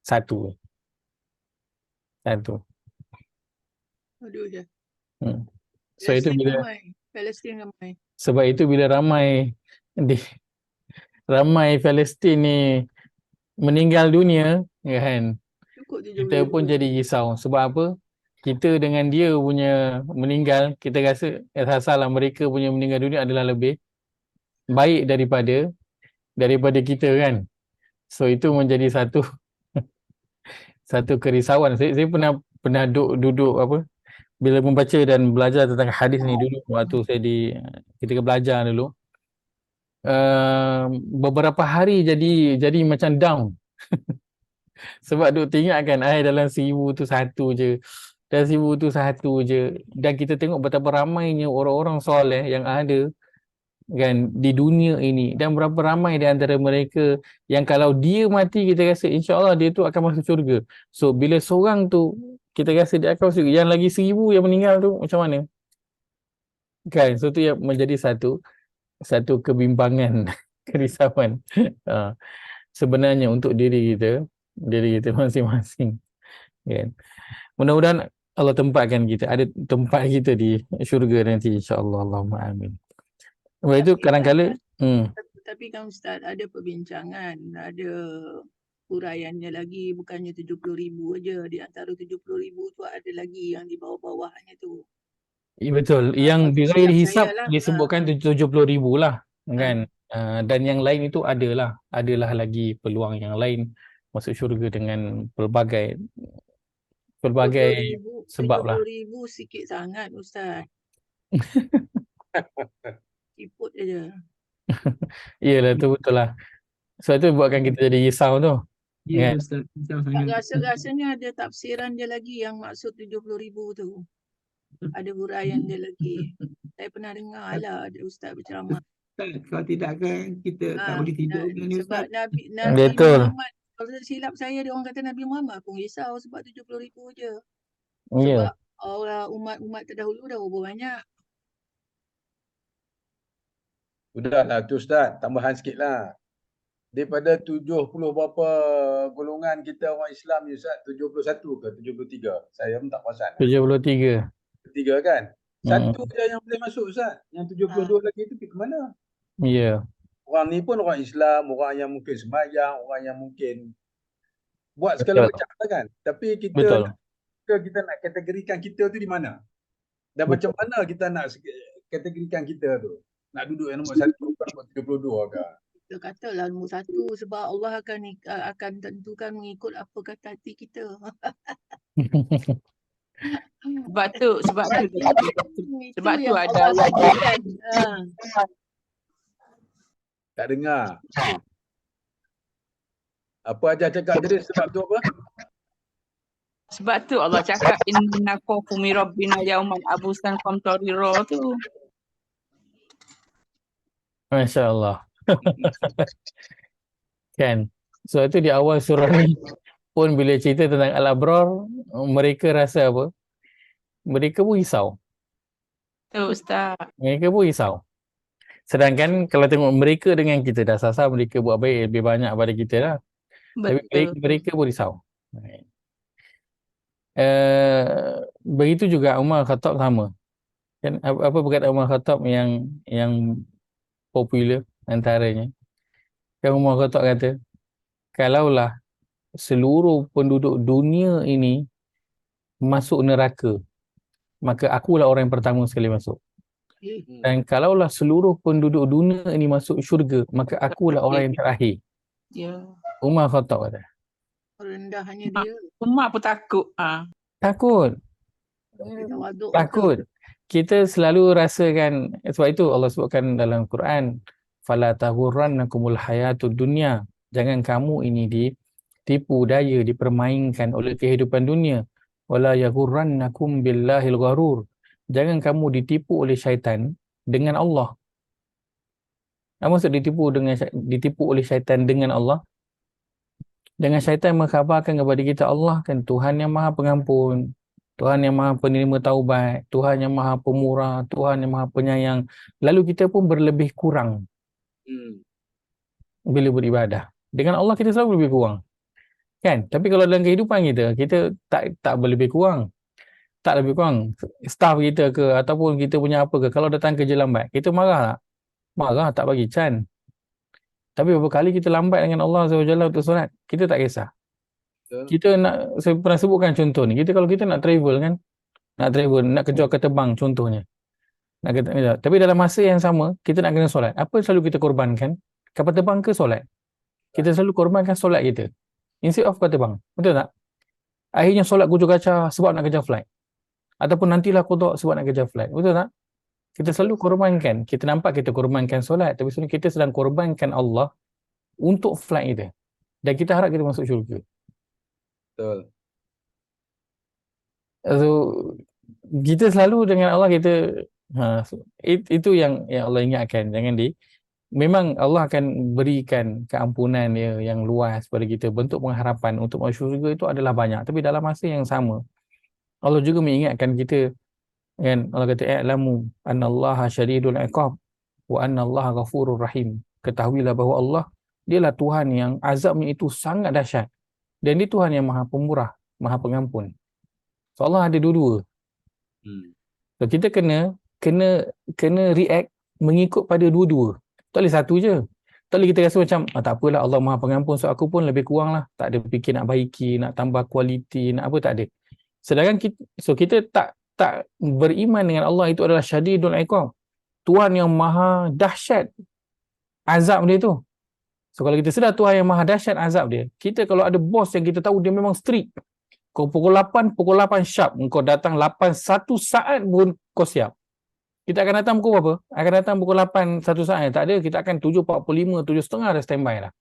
Satu. Aduh je. So itu bila Palestin ramai. Sebab itu bila ramai Palestin ni meninggal dunia, kan, kita pun jadi risau. Sebab apa? Kita dengan dia punya meninggal, kita rasa salah mereka punya meninggal dunia adalah lebih baik daripada kita, kan. So itu menjadi satu kerisauan. Saya pernah duduk bila membaca dan belajar tentang hadis ni dulu, waktu saya ketika belajar dulu, beberapa hari jadi macam down. Sebab duk tengok kan, dalam 1,000 tu satu je, dan 1,000 tu satu je, dan kita tengok betapa ramainya orang-orang soleh yang ada, kan di dunia ini, dan berapa ramai di antara mereka yang kalau dia mati kita rasa insya-Allah dia tu akan masuk syurga. So bila seorang tu kita rasa dia akan masuk syurga, yang lagi 1000 yang meninggal tu macam mana? Kan, so tu yang menjadi satu kebimbangan, kerisauan. Sebenarnya untuk diri kita masing-masing, kan. Mudah-mudahan Allah tempatkan kita, ada tempat kita di syurga nanti insya-Allah. Allahumma amin. Sebab itu Tapi kadang-kala tapi kan Ustaz ada perbincangan, ada huraiannya lagi, bukannya 70,000 aja. Di antara 70,000 tu ada lagi yang di bawah-bawahnya tu. betul, yang Itu bighairi silap hisab saya lah. disebutkan 70,000 lah, kan. Dan yang lain itu adalah lagi peluang yang lain masuk syurga dengan pelbagai 70,000 sebab lah. 70,000 sikit sangat Ustaz. Ikut aja. Iyalah, tu betul lah. Sebab tu buatkan kita jadi risau tu. Ya, Kan? Ustaz. Risau Tak sangat. rasa-rasanya ada tafsiran dia lagi yang maksud 70,000 tu. Ada huraian dia lagi. Saya pernah dengar lah ada Ustaz berceramah. Ustaz, kalau tidak kan kita tak boleh tidur kan ni Sebab Ustaz. Nabi Betul. Muhammad, kalau tak silap saya dia orang kata Nabi Muhammad pun risau sebab 70,000 je. Ya. Sebab orang umat terdahulu dah berapa banyak. Sudahlah tu Ustaz, tambahan sikit lah. Daripada 70 berapa golongan kita orang Islam ni Ustaz, 71 ke 73? Saya pun tak perasan. 73. 3 kan? Satu je yang boleh masuk Ustaz. Yang 72 lagi tu pergi ke mana? Ya. Orang ni pun orang Islam, orang yang mungkin sembahyang, orang yang mungkin buat segala Betul. macam kan. Tapi Betul. kita nak kategorikan kita tu di mana? Dan Betul. macam mana kita nak kategorikan kita tu? Nak duduk yang nombor 1 ke nombor 72 ke? Kita katalah nombor 1 sebab Allah akan tentukan mengikut apa kata hati kita. Sebab tu Itu yang ada Allah tentukan. Tak dengar. Apa aja cakap tadi sebab tu apa? sebab tu Allah cakap inna khafu min rabbina yauman abusan qamtarira tu. Masya-Allah. Kan. So itu di awal surah ni pun bila cerita tentang Al-Abrar, mereka rasa apa? Mereka pun risau. Tu Ustaz. Mereka pun risau. Sedangkan kalau tengok mereka dengan kita, dah sasar mereka buat baik lebih banyak pada kita lah. Tapi Betul. mereka pun risau. Begitu juga Umar Khattab sama. Kan apa perkataan Umar Khattab yang popular antaranya. Kan Umar Khattab kata, kalaulah seluruh penduduk dunia ini masuk neraka, maka akulah orang yang pertama sekali masuk. Dan kalaulah seluruh penduduk dunia ini masuk syurga, maka akulah orang yang terakhir. Ya. Umar Khattab kata. Rendahnya dia. Umar pun takut. Takut. Tawaduk Takut. Kita selalu rasakan, sebab itu Allah sebutkan dalam Quran, fala taghurrannakumul hayatud dunya. Jangan kamu ini ditipu daya, dipermainkan oleh kehidupan dunia. Wala yaghurrannakum billahil gharur. Jangan kamu ditipu oleh syaitan dengan Allah. Apa maksud ditipu oleh syaitan dengan Allah? Dengan syaitan mengkhabarkan kepada kita Allah kan Tuhan yang Maha Pengampun, Tuhan yang Maha Penerima Taubat, Tuhan yang Maha Pemurah, Tuhan yang Maha Penyayang. Lalu kita pun berlebih kurang bila beribadah. Dengan Allah kita selalu lebih kurang. Kan? Tapi kalau dalam kehidupan kita tak berlebih kurang. Tak lebih kurang. Staff kita ke ataupun kita punya apa ke, kalau datang kerja lambat, kita marah tak? Marah, tak bagi can. Tapi beberapa kali kita lambat dengan Allah SWT untuk solat, kita tak kisah. Kita nak, saya pernah sebutkan contoh ni, kalau kita nak travel kan, nak kejar ke terbang contohnya. Tapi dalam masa yang sama, kita nak kena solat. Apa selalu kita korbankan? Kapal terbang ke solat? Kita selalu korbankan solat kita. Instead of kapal terbang. Betul tak? Akhirnya solat kucur kacau sebab nak kejar flight. Ataupun nantilah qada sebab nak kejar flight. Betul tak? Kita selalu korbankan. Kita nampak kita korbankan solat, tapi sebenarnya kita sedang korbankan Allah untuk flight kita. Dan kita harap kita masuk syurga. Betul. So, kita selalu dengan Allah kita Itu yang Allah ingatkan. Memang Allah akan berikan keampunan dia yang luas pada kita. Bentuk pengharapan untuk masuk syurga itu adalah banyak. Tapi dalam masa yang sama, Allah juga mengingatkan kita, kan? Allah kata, "I'lamu annallaha syadidul iqab wa annallaha ghafurur rahim." Ketahuilah bahawa Allah, dialah Tuhan yang azabnya itu sangat dahsyat. Dan dia Tuhan yang maha pemurah, maha pengampun. So Allah ada dua-dua. So kita kena react mengikut pada dua-dua. Tak boleh satu je. Tak boleh kita rasa macam, tak apalah, Allah maha pengampun, so aku pun lebih kurang lah. Tak ada fikir nak baiki, nak tambah kualiti, nak apa, tak ada. Sedangkan kita tak beriman dengan Allah itu adalah syadidul iqab. Tuhan yang maha dahsyat azab dia tu. So kalau kita sedar Tuhan yang maha dahsyat azab dia, kita kalau ada bos yang kita tahu dia memang strict, kau pukul 8 sharp, kau datang 8 1 saat pun kau siap. Kita akan datang pukul berapa? Akan datang pukul 8 1 saat. Tak ada, kita akan 7.45, 7.30 dah standby lah.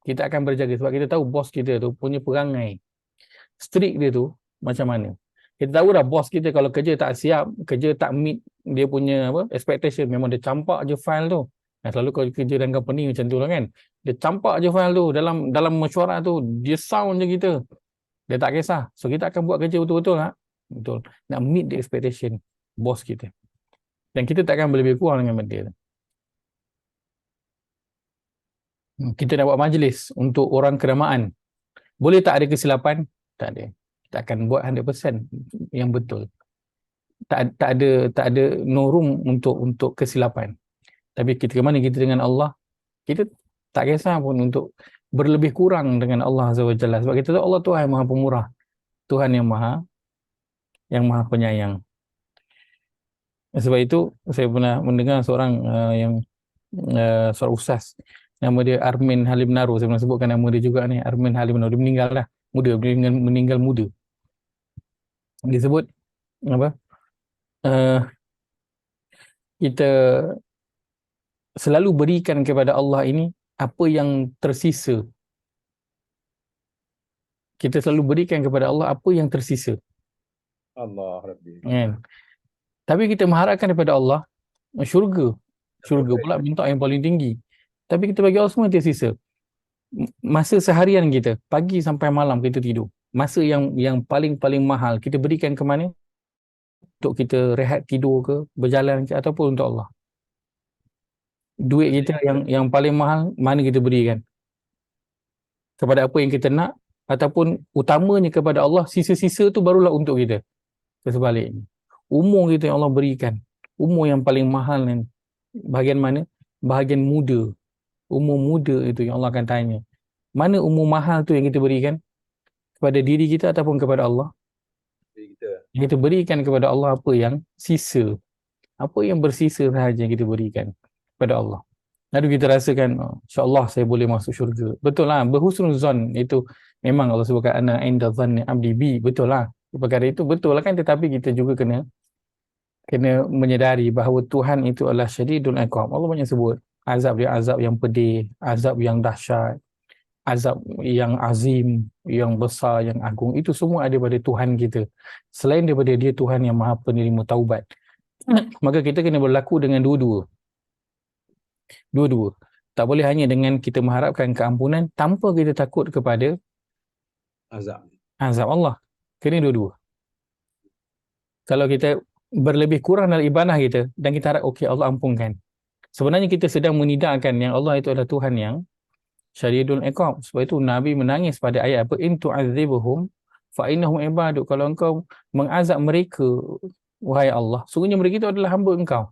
Kita akan berjaga sebab kita tahu bos kita tu punya perangai, strict dia tu macam mana. Kita tahu dah bos kita kalau kerja tak siap, kerja tak meet dia punya expectation, memang dia campak je file tu. Selalu kalau kerja dalam company macam tu lah kan. Dia campak je file tu, dalam mesyuarat tu dia sound je kita. Dia tak kisah. So kita akan buat kerja betul-betul lah. Betul. Nak meet the expectation bos kita. Dan kita takkan lebih kurang dengan benda tu. Kita nak buat majlis untuk orang keramaan. Boleh tak ada kesilapan? Tak ada. Kita akan buat 100% yang betul. Tak ada no room untuk kesilapan. Tapi ketika mana kita dengan Allah, kita tak kisah pun untuk berlebih kurang dengan Allah Azza wa Jalla. Sebab kita tahu Allah Tuhan yang maha pemurah. Tuhan yang maha penyayang. Sebab itu saya pernah mendengar seorang seorang ustaz, nama dia Armin Halim Naru. Saya pernah sebutkan nama dia juga ni, Armin Halim Naru. Dia meninggal dah muda, meninggal muda. Dia sebut apa? Kita selalu berikan kepada Allah ini apa yang tersisa. Kita selalu berikan kepada Allah apa yang tersisa. Allah Rabbi. Kan? Tapi kita mengharapkan daripada Allah syurga. Syurga pula minta yang paling tinggi. Tapi kita bagi Allah semua yang tersisa. Masa seharian kita, pagi sampai malam kita tidur. Masa yang paling mahal kita berikan ke mana? Untuk kita rehat tidur ke, berjalan ke, ataupun untuk Allah. Duit kita yang paling mahal mana kita berikan? Kepada apa yang kita nak, ataupun utamanya kepada Allah, sisa-sisa tu barulah untuk kita. Sebaliknya, umur kita yang Allah berikan, umur yang paling mahal ni, bahagian mana? Bahagian muda. Umur muda itu yang Allah akan tanya. Mana umur mahal tu yang kita berikan? Kepada diri kita ataupun kepada Allah? Kita berikan kepada Allah apa yang sisa. Apa yang bersisa sahaja yang kita berikan kepada Allah. Lalu kita rasakan, insya-Allah saya boleh masuk syurga. Betul lah, berhusnuzon itu memang Allah sebutkan ana inda dhanni abdi bi. Betul lah. Perkara itu betul lah kan, tetapi kita juga kena menyedari bahawa Tuhan itu adalah syadidul iqab. Allah banyak sebut azab dia, azab yang pedih, azab yang dahsyat, azab yang azim, yang besar, yang agung. Itu semua ada pada Tuhan kita. Selain daripada dia Tuhan yang maha penerima taubat. Maka kita kena berlaku dengan dua-dua. Tak boleh hanya dengan kita mengharapkan keampunan tanpa kita takut kepada azab Allah. Kena dua-dua. Kalau kita berlebih kurang dalam ibadah kita dan kita harap okey Allah ampunkan, sebenarnya kita sedang menidakkan yang Allah itu adalah Tuhan yang syadidul iqab. Sebab itu Nabi menangis pada ayat apa, in tu'adzibuhum fa innahum ibaduk. Kalau engkau mengazab mereka wahai Allah, sungguhnya mereka itu adalah hamba engkau.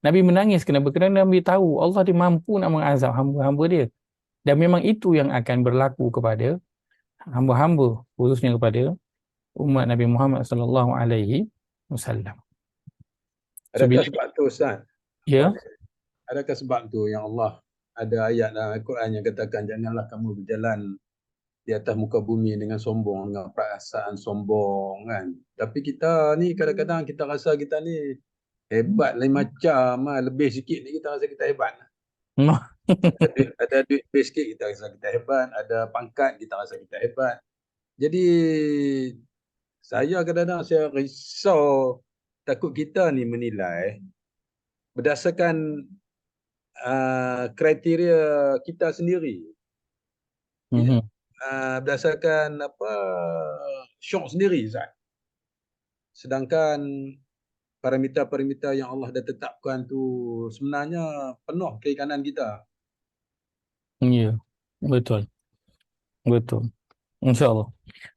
Nabi menangis kenapa? Kerana Nabi tahu Allah dia mampu nak mengazab hamba-hamba dia. Dan memang itu yang akan berlaku kepada hamba-hamba, khususnya kepada umat Nabi Muhammad sallallahu alaihi wasallam. Adakah sebab tu Ustaz? Ya. Adakah sebab tu yang Allah ada ayat dalam Al-Quran yang katakan janganlah kamu berjalan di atas muka bumi dengan sombong, dengan perasaan sombong kan. Tapi kita ni kadang-kadang kita rasa kita ni hebat lain macam lah. Lebih sikit ni kita rasa kita hebat. Ada duit lebih sikit kita rasa kita hebat, ada pangkat kita rasa kita hebat. Jadi saya kadang-kadang saya risau takut kita ni menilai berdasarkan kriteria kita sendiri. Berdasarkan syok sendiri, Ustaz. Sedangkan parameter-parameter yang Allah dah tetapkan tu sebenarnya penuh kiri-kanan kita. Ya, betul. Betul. InsyaAllah.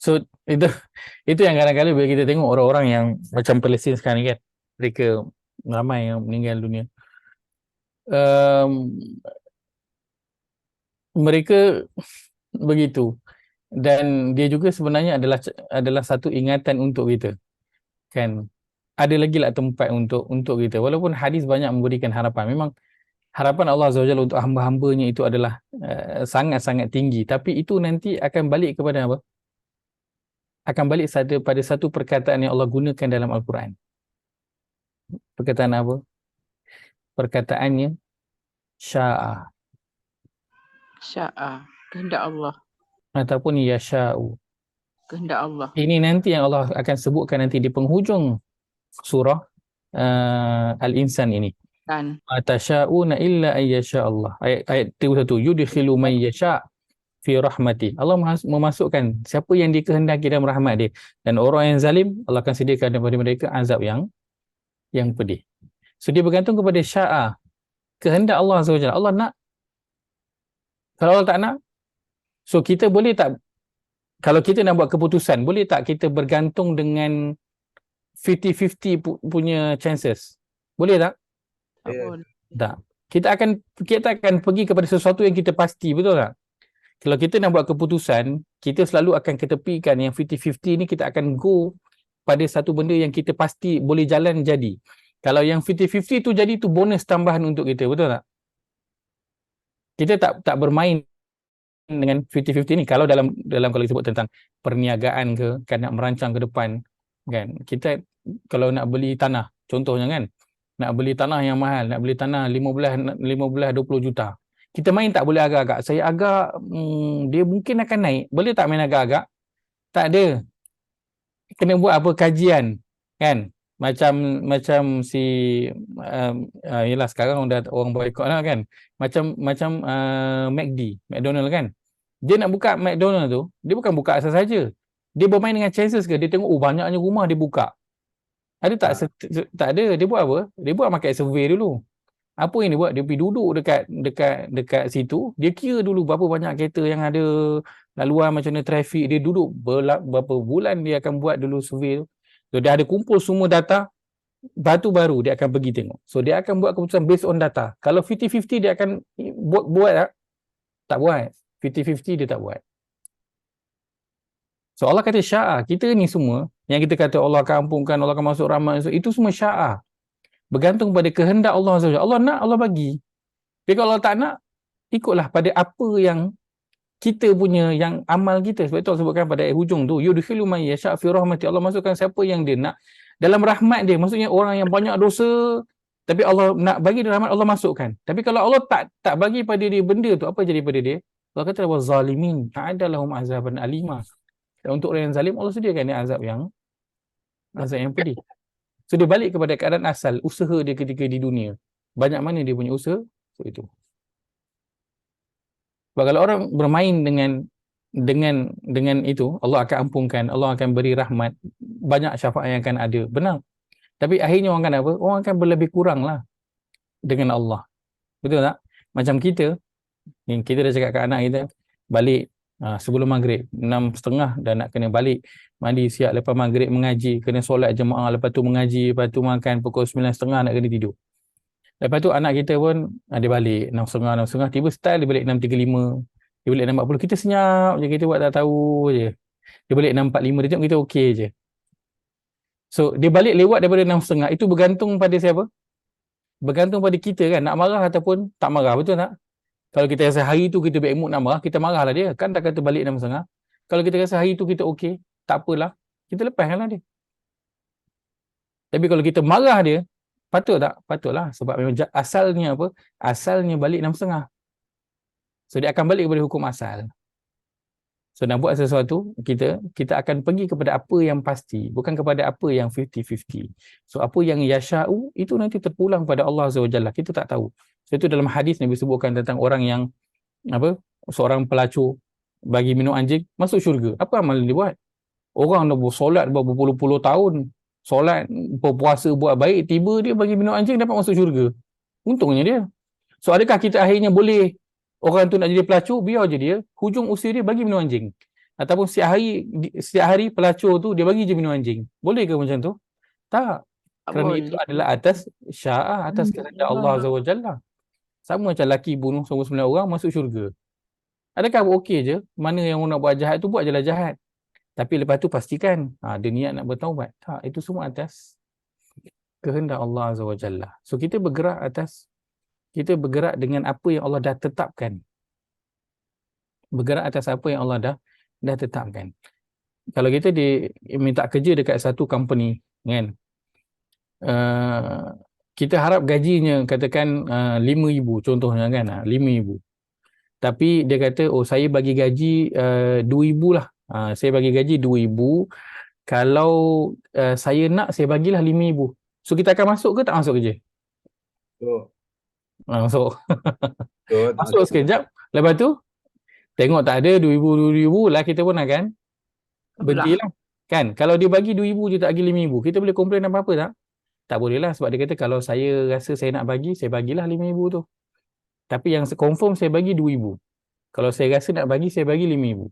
So, itu yang kadang-kadang bila kita tengok orang-orang yang macam Palestin sekarang ni kan, mereka ramai yang meninggal dunia. Mereka begitu. Dan dia juga sebenarnya adalah satu ingatan untuk kita. Kan? Ada lagi lah tempat untuk kita. Walaupun hadis banyak memberikan harapan. Memang harapan Allah Azza wa Jalla untuk hamba-hambanya itu adalah sangat-sangat tinggi. Tapi itu nanti akan balik kepada apa? Akan balik pada satu perkataan yang Allah gunakan dalam Al-Quran. Perkataan apa? Perkataannya sya'a. Sya'a, kehendak Allah. Ataupun yasha'u. Kehendak Allah. Ini nanti yang Allah akan sebutkan nanti di penghujung surah Al-Insan ini. Dan Atasha'una illa ayyasha Allah. Ayat 31. Yudkhilu man yasha' fi rahmati. Allah memasukkan siapa yang dikehendaki dalam rahmat dia. Dan orang yang zalim, Allah akan sediakan kepada mereka azab yang pedih. So dia bergantung kepada sya'a. Kehendak Allah SWT. Allah nak. Kalau Allah tak nak, so kita boleh tak, kalau kita nak buat keputusan, boleh tak kita bergantung dengan 50-50 punya chances? Boleh tak? tak Ya. boleh. Tak. Kita akan pergi kepada sesuatu yang kita pasti, betul tak? Kalau kita nak buat keputusan, kita selalu akan ketepikan yang 50-50 ni, kita akan go pada satu benda yang kita pasti boleh jalan jadi. Kalau yang 50-50 tu jadi, tu bonus tambahan untuk kita, betul tak? Kita tak bermain dengan 50-50 ni. Kalau dalam kalau disebut tentang perniagaan ke, kan nak merancang ke depan, kan, kita kalau nak beli tanah, contohnya kan, nak beli tanah yang mahal, nak beli tanah 15-20 juta, kita main tak boleh agak-agak. Saya agak dia mungkin akan naik, boleh tak main agak-agak? Tak ada. Kena buat apa, kajian, kan? Macam si yalah sekarang orang boycott lah kan, macam McDonald kan, dia nak buka McDonald tu, dia bukan buka asal saja, dia bermain dengan chances ke, dia tengok banyaknya rumah dia buka, ada tak? Tak ada. Dia buat apa? Dia buat market survey dulu. Apa yang dia buat? Dia pergi duduk dekat situ, dia kira dulu berapa banyak kereta yang ada, laluan macam mana, trafik, dia duduk berapa bulan dia akan buat dulu survey tu. So dia ada kumpul semua data, baru dia akan pergi tengok. So dia akan buat keputusan based on data. Kalau 50-50 dia akan buat tak? Tak buat. 50-50 dia tak buat. So Allah kata sya'a. Kita ni semua yang kita kata Allah akan ampunkan, Allah akan masuk rahmat, itu semua sya'a. Bergantung pada kehendak Allah SWT. Allah nak, Allah bagi. Tapi kalau Allah tak nak, ikutlah pada apa yang kita punya, yang amal kita. Sebab itu Allah sebutkan pada hujung tu, yudkhilu man yasha' fi rahmati. Allah masukkan siapa yang dia nak dalam rahmat dia. Maksudnya orang yang banyak dosa, tapi Allah nak bagi dia rahmat, Allah masukkan. Tapi kalau Allah tak bagi pada dia benda tu, apa jadi pada dia? Allah kata wa zalimin a'adalahum azaban alima. Dan untuk orang yang zalim, Allah sediakan dia azab yang pedih. So dia balik kepada keadaan asal usaha dia ketika di dunia. Banyak mana dia punya usaha? So itu. Sebab kalau orang bermain dengan itu, Allah akan ampunkan, Allah akan beri rahmat, banyak syafaat yang akan ada. Benar. Tapi akhirnya orang akan apa? Orang akan berlebih kurang lah dengan Allah. Betul tak? Macam kita dah cakap kat anak kita, balik sebelum maghrib 6:30 dah nak kena balik, mandi siap, lepas maghrib mengaji, kena solat jemaah, lepas tu mengaji, lepas tu makan, pukul 9:30 nak kena tidur. Lepas tu anak kita pun dia balik 6:30, tiba style dia balik 6:35, dia balik 6:40, kita senyap je, kita buat tak tahu je. Dia balik 6:45, dia tengok kita okey je. So dia balik lewat daripada 6:30, itu bergantung pada siapa? Bergantung pada kita kan, nak marah ataupun tak marah, betul tak? Kalau kita rasa hari tu kita bad mood nak marah, kita marahlah dia, kan dah kata balik 6:30. Kalau kita rasa hari tu kita okey, tak apalah, kita lepaskanlah dia. Tapi kalau kita marah dia, patut tak? Patutlah, sebab memang asalnya apa? Asalnya balik 6:30. So dia akan balik kepada hukum asal. So nak buat sesuatu, kita akan pergi kepada apa yang pasti, bukan kepada apa yang 50-50. So apa yang yasha'u itu nanti terpulang pada Allah Azza wa Jalla. Kita tak tahu. So itu dalam hadis Nabi sebutkan tentang orang yang seorang pelacur bagi minum anjing masuk syurga. Apa amalan dia buat? Orang dah bersolat berpuluh-puluh tahun, solat, berpuasa, buat baik, tiba dia bagi minum anjing dapat masuk syurga. Untungnya dia. So adakah kita akhirnya boleh orang tu nak jadi pelacur, biar je dia, hujung usia dia bagi minum anjing. Ataupun setiap hari pelacur tu dia bagi je minum anjing. Boleh ke macam tu? Tak. Tak Kerana boleh. itu adalah atas sya'ah, atas kehendak Allah Azza wa Jalla. Sama macam lelaki bunuh 99 orang masuk syurga. Adakah okey je? Mana yang nak buat jahat tu, buat je lah jahat. Tapi lepas tu pastikan dia niat nak bertaubat. Tak, itu semua atas kehendak Allah Azza wa Jalla. So kita bergerak dengan apa yang Allah dah tetapkan. Bergerak atas apa yang Allah dah tetapkan. Kalau kita minta kerja dekat satu company, kan, kita harap gajinya katakan 5,000 contohnya, kan, 5,000. Tapi dia kata, saya bagi gaji 2,000 lah. Saya bagi gaji 2,000. Kalau saya nak, saya bagilah 5,000. So kita akan masuk ke tak masuk kerja? Masuk. Masuk sekejap. Lepas tu tengok tak ada 2,000 lah, kita pun akan berhentilah. Kan? Kalau dia bagi 2,000 je tak bagi 5,000, kita boleh komplain apa-apa tak? Tak boleh lah, sebab dia kata kalau saya rasa saya nak bagi, saya bagilah 5,000 tu. Tapi yang confirm saya bagi 2,000. Kalau saya rasa nak bagi, saya bagi 5,000.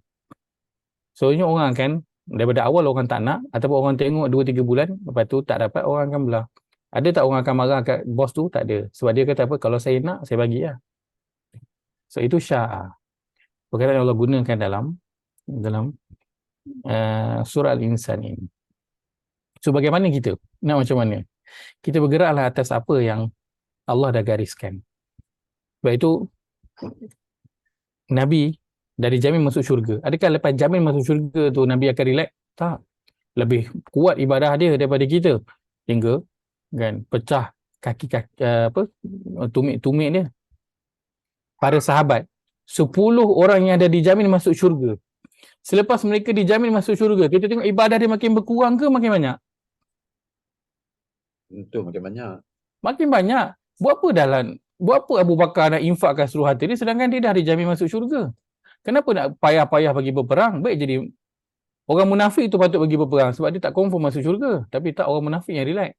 So ini orang kan, daripada awal orang tak nak, ataupun orang tengok 2-3 bulan, lepas tu tak dapat, orang akan belah. Ada tak orang akan marah kat bos tu? Tak ada. Sebab dia kata apa? Kalau saya nak, saya bagi lah. So itu sya'ah. Perkataan yang Allah gunakan dalam surah Al-Insan ini. So bagaimana kita? Nak macam mana? Kita bergeraklah atas apa yang Allah dah gariskan. Sebab itu Nabi dah dijamin masuk syurga. Adakah lepas jamin masuk syurga tu Nabi akan relax? Tak. Lebih kuat ibadah dia daripada kita. Hingga kan pecah kaki tumit dia. Para sahabat 10 orang yang ada dijamin masuk syurga. Selepas mereka dijamin masuk syurga, kita tengok ibadah dia makin berkurang ke makin banyak? Tentu makin banyak. Makin banyak. Buat apa Abu Bakar nak infakkan seluruh harta dia sedangkan dia dah dijamin masuk syurga? Kenapa nak payah-payah pergi berperang? Baik jadi orang munafik tu patut pergi berperang sebab dia tak confirm masuk syurga. Tapi tak, orang munafik yang relax.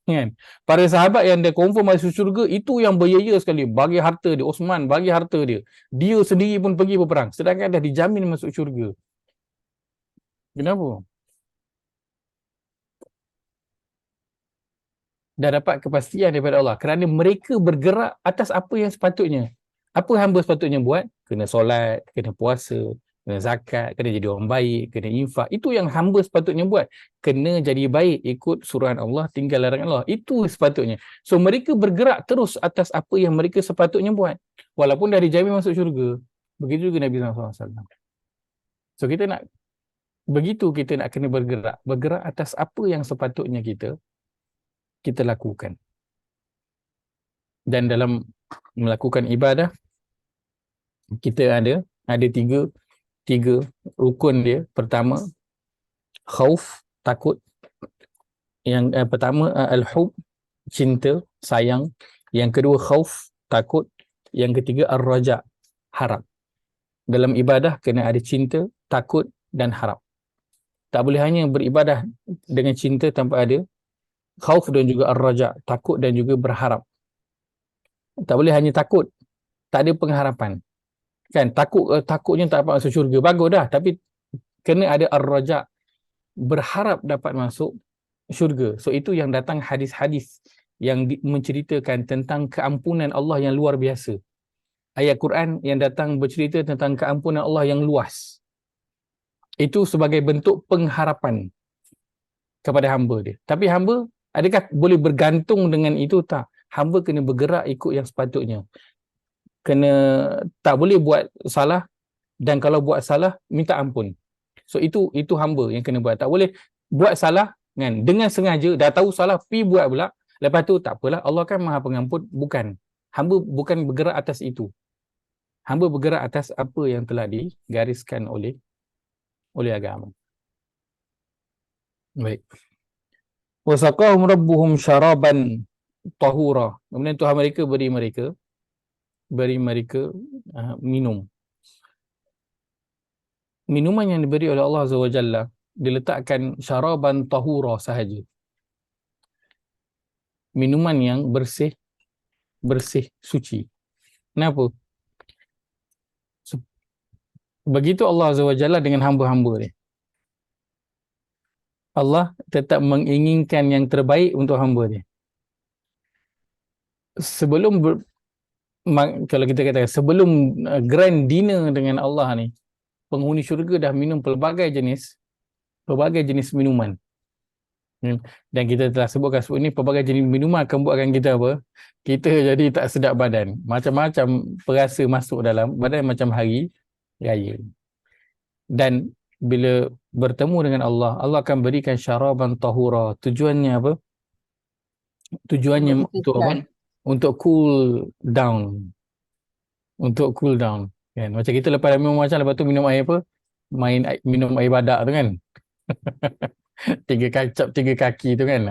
Kan? Para sahabat yang dia confirm masuk syurga itu yang beryaya sekali, bagi harta dia. Osman bagi harta dia, dia sendiri pun pergi berperang sedangkan dah dijamin masuk syurga. Kenapa? Dah dapat kepastian daripada Allah kerana mereka bergerak atas apa yang sepatutnya. Apa hamba sepatutnya buat? Kena solat, kena puasa, kena zakat, kena jadi orang baik, kena infak. Itu yang hamba sepatutnya buat. Kena jadi baik, ikut suruhan Allah, tinggal larangan Allah. Itu sepatutnya. So mereka bergerak terus atas apa yang mereka sepatutnya buat. Walaupun dah dijamin masuk syurga. Begitu juga Nabi SAW. So kita nak kena bergerak. Bergerak atas apa yang sepatutnya kita lakukan. Dan dalam melakukan ibadah, kita ada tiga rukun dia. Pertama, khauf, takut. Yang pertama, al-hub, cinta, sayang. Yang kedua, khauf, takut. Yang ketiga, ar-raja, harap. Dalam ibadah kena ada cinta, takut dan harap. Tak boleh hanya beribadah dengan cinta tanpa ada khauf dan juga ar-raja, takut dan juga berharap. Tak boleh hanya takut, tak ada pengharapan. Kan, takutnya tak dapat masuk syurga, bagus dah, tapi kena ada ar-raja, berharap dapat masuk syurga. So itu yang datang hadis-hadis yang menceritakan tentang keampunan Allah yang luar biasa. Ayat Quran yang datang bercerita tentang keampunan Allah yang luas. Itu sebagai bentuk pengharapan kepada hamba dia. Tapi hamba, adakah boleh bergantung dengan itu? Tak. Hamba kena bergerak ikut yang sepatutnya. Tak boleh buat salah, dan kalau buat salah minta ampun. So itu hamba yang kena buat. Tak boleh buat salah kan dengan sengaja, dah tahu salah pi buat pula, lepas tu tak apalah, Allah kan Maha Pengampun. Bukan. Hamba bukan bergerak atas itu. hamba bergerak atas apa yang telah digariskan oleh agama. Baik. Wasaqahum rabbuhum syaraban tahura. Kemudian Tuhan mereka beri mereka minum. Minuman yang diberi oleh Allah Azza wa Jalla diletakkan syaraban tahura sahaja. Minuman yang bersih, suci. Kenapa? Begitu Allah Azza wa Jalla dengan hamba-hamba dia. Allah tetap menginginkan yang terbaik untuk hamba dia. Kalau kita katakan sebelum grand dinner dengan Allah ni, penghuni syurga dah minum pelbagai jenis minuman. Dan kita telah sebut ini, pelbagai jenis minuman akan buatkan kita apa? Kita jadi tak sedap badan. Macam-macam perasa masuk dalam badan macam hari raya. Dan bila bertemu dengan Allah, Allah akan berikan syaraban tahura. Tujuannya apa? Tujuannya untuk apa? Untuk cool down. Kan? Macam kita lepas minum macam, lepas tu minum air apa? Minum air badak tu kan. 3 kaki tu kan.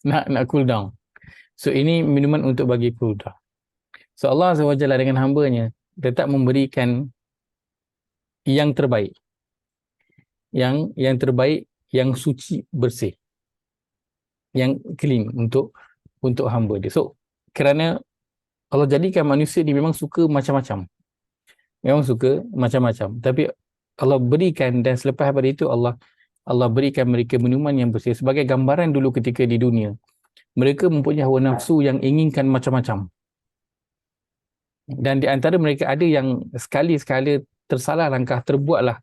Nak cool down. So ini minuman untuk bagi cool down. So Allah SWT dengan hambanya tetap memberikan yang terbaik. Yang terbaik, yang suci, bersih. Yang clean untuk hamba dia. So kerana Allah jadikan manusia ni memang suka macam-macam. Tapi Allah berikan, dan selepas daripada itu Allah berikan mereka minuman yang bersih. Sebagai gambaran dulu ketika di dunia, mereka mempunyai hawa nafsu yang inginkan macam-macam. Dan di antara mereka ada yang sekali-sekala tersalah langkah, terbuatlah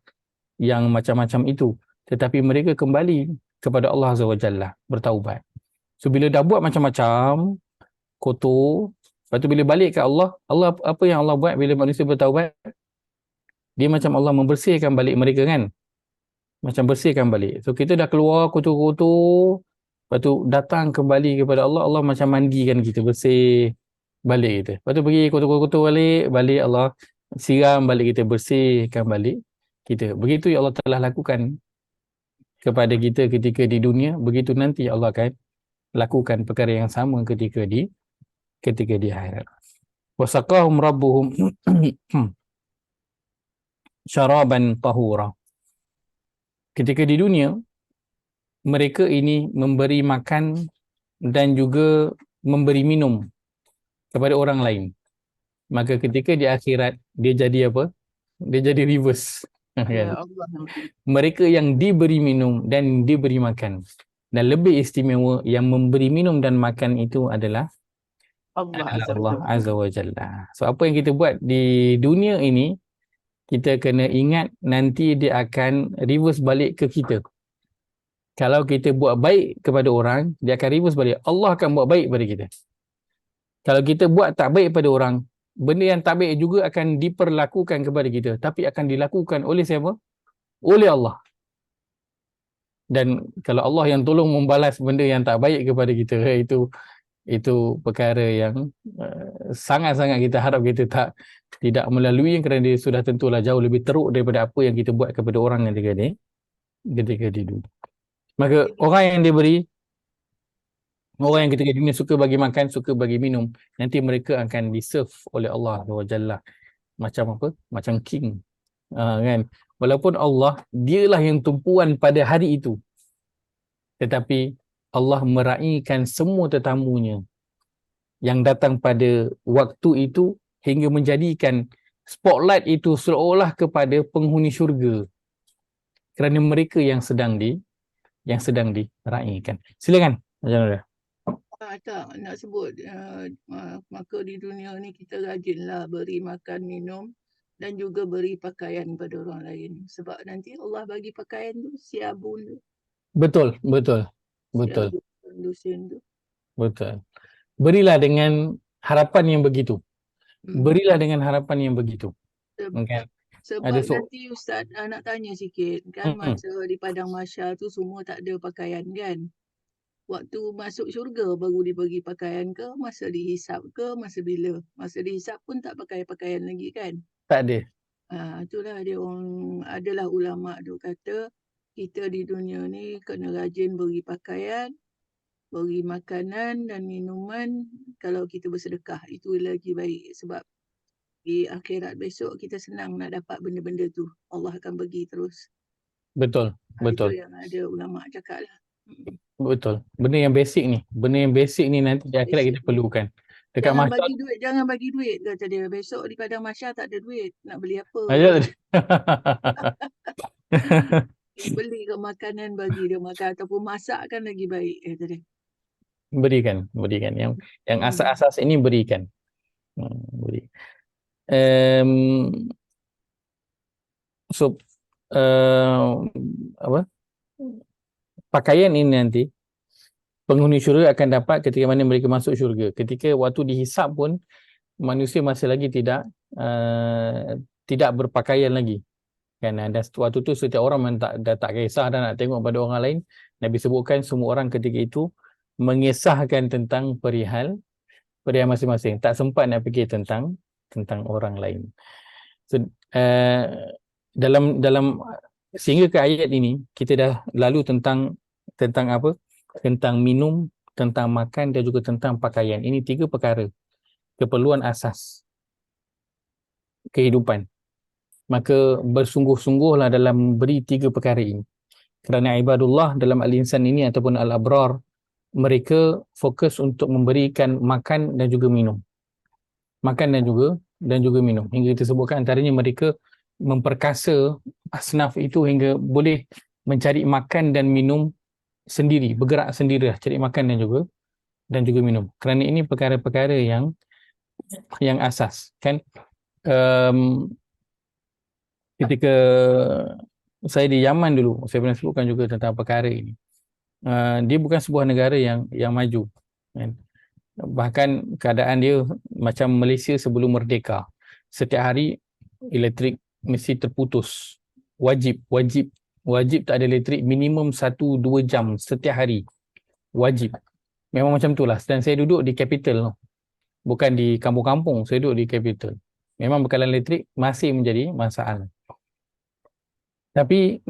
yang macam-macam itu. Tetapi mereka kembali kepada Allah Azza wa Jalla, bertaubat. So bila dah buat macam-macam, kotor, lepas tu bila balik ke Allah, apa yang Allah buat bila manusia bertaubat? Dia macam Allah membersihkan balik mereka kan? Macam bersihkan balik. So kita dah keluar kotor-kotor, lepas tu datang kembali kepada Allah, Allah macam mandikan kita, bersih balik kita. Lepas tu pergi kotor-kotor balik Allah siram balik kita, bersihkan balik kita. Begitu yang Allah telah lakukan kepada kita ketika di dunia, begitu nanti Allah akan lakukan perkara yang sama ketika di akhirat. Wasaqahum rabbuhum syaraban tahura. Ketika di dunia, mereka ini memberi makan dan juga memberi minum kepada orang lain. Maka ketika di akhirat, dia jadi apa? Dia jadi reverse. Ya Allah. Mereka yang diberi minum dan diberi makan. Dan lebih istimewa, yang memberi minum dan makan itu adalah Allah Azza wa Jalla. So apa yang kita buat di dunia ini, kita kena ingat nanti dia akan reverse balik ke kita. Kalau kita buat baik kepada orang, dia akan reverse balik. Allah akan buat baik pada kita. Kalau kita buat tak baik pada orang, benda yang tak baik juga akan diperlakukan kepada kita. Tapi akan dilakukan oleh siapa? Oleh Allah. Dan kalau Allah yang tolong membalas benda yang tak baik kepada kita, itu perkara yang sangat-sangat kita harap kita tidak melalui, kerana dia sudah tentulah jauh lebih teruk daripada apa yang kita buat kepada orang ketika di dunia. Maka orang yang ketika di dunia suka bagi makan, suka bagi minum, nanti mereka akan diserve oleh Allah SWT macam apa? Macam king. Kan? Walaupun Allah dialah yang tumpuan pada hari itu, tetapi Allah meraihkan semua tetamunya yang datang pada waktu itu hingga menjadikan spotlight itu seolah kepada penghuni syurga, kerana mereka yang sedang diraihkan. Silakan. Macam mana? Tak nak sebut maka di dunia ni kita rajinlah beri makan minum dan juga beri pakaian pada orang lain, sebab nanti Allah bagi pakaian tu siabun tu. Betul. Siabun lusin tu. Betul. Berilah dengan harapan yang begitu. Okay. Sebab nanti Ustaz nak tanya sikit kan, masa di padang mahsyar tu semua tak ada pakaian kan. Waktu masuk syurga baru dibagi pakaian ke, masa dihisap ke, masa bila? Masa dihisap pun tak pakai pakaian lagi kan. Tak ada. Itulah dia orang, adalah ulama tu kata kita di dunia ni kena rajin beri pakaian, beri makanan dan minuman. Kalau kita bersedekah itu lagi baik, sebab di akhirat besok kita senang nak dapat benda-benda tu. Allah akan bagi terus. Betul, Itu betul, yang ada ulama cakap lah. betul. Benda yang basic ni. Benda yang basic ni nanti di akhirat kita Basic. perlukan. Dekat Jangan mahsyar. bagi duit, jangan bagi duit kata dia. Besok di padang mahsyar tak ada duit. Nak beli apa? Beli ke makanan bagi dia makan ataupun masakkan lagi baik kata dia. Berikan. Yang asas-asas ini berikan. Beri. So apa? Pakaian ini nanti penghuni syurga akan dapat ketika mana mereka masuk syurga. Ketika waktu dihisap pun manusia masih lagi tidak berpakaian lagi. Kan, dan waktu tu setiap orang dah tak kisah dan nak tengok pada orang lain. Nabi sebutkan semua orang ketika itu mengisahkan tentang perihal masing-masing. Tak sempat nak fikir tentang orang lain. So, dalam sehingga ke ayat ini kita dah lalu tentang apa? Tentang minum, tentang makan dan juga tentang pakaian. Ini 3 perkara keperluan asas kehidupan. Maka bersungguh-sungguhlah dalam beri 3 perkara ini. Kerana ibadullah dalam al-insan ini ataupun al-abrar, mereka fokus untuk memberikan makan dan juga minum. Makan dan juga minum. Hingga kita sebutkan antaranya mereka memperkasa asnaf itu hingga boleh mencari makan dan minum sendiri, bergerak sendiri cari makan dan juga minum. Kerana ini perkara-perkara yang asas, kan? Ketika saya di Yaman dulu, saya pernah sebutkan juga tentang perkara ini. Dia bukan sebuah negara yang maju, kan? Bahkan keadaan dia macam Malaysia sebelum merdeka. Setiap hari elektrik mesti terputus. Wajib tak ada elektrik minimum 1-2 jam setiap hari. Wajib. Memang macam itulah. Dan saya duduk di capital, bukan di kampung-kampung, saya duduk di capital. Memang bekalan elektrik masih menjadi masalah. Tapi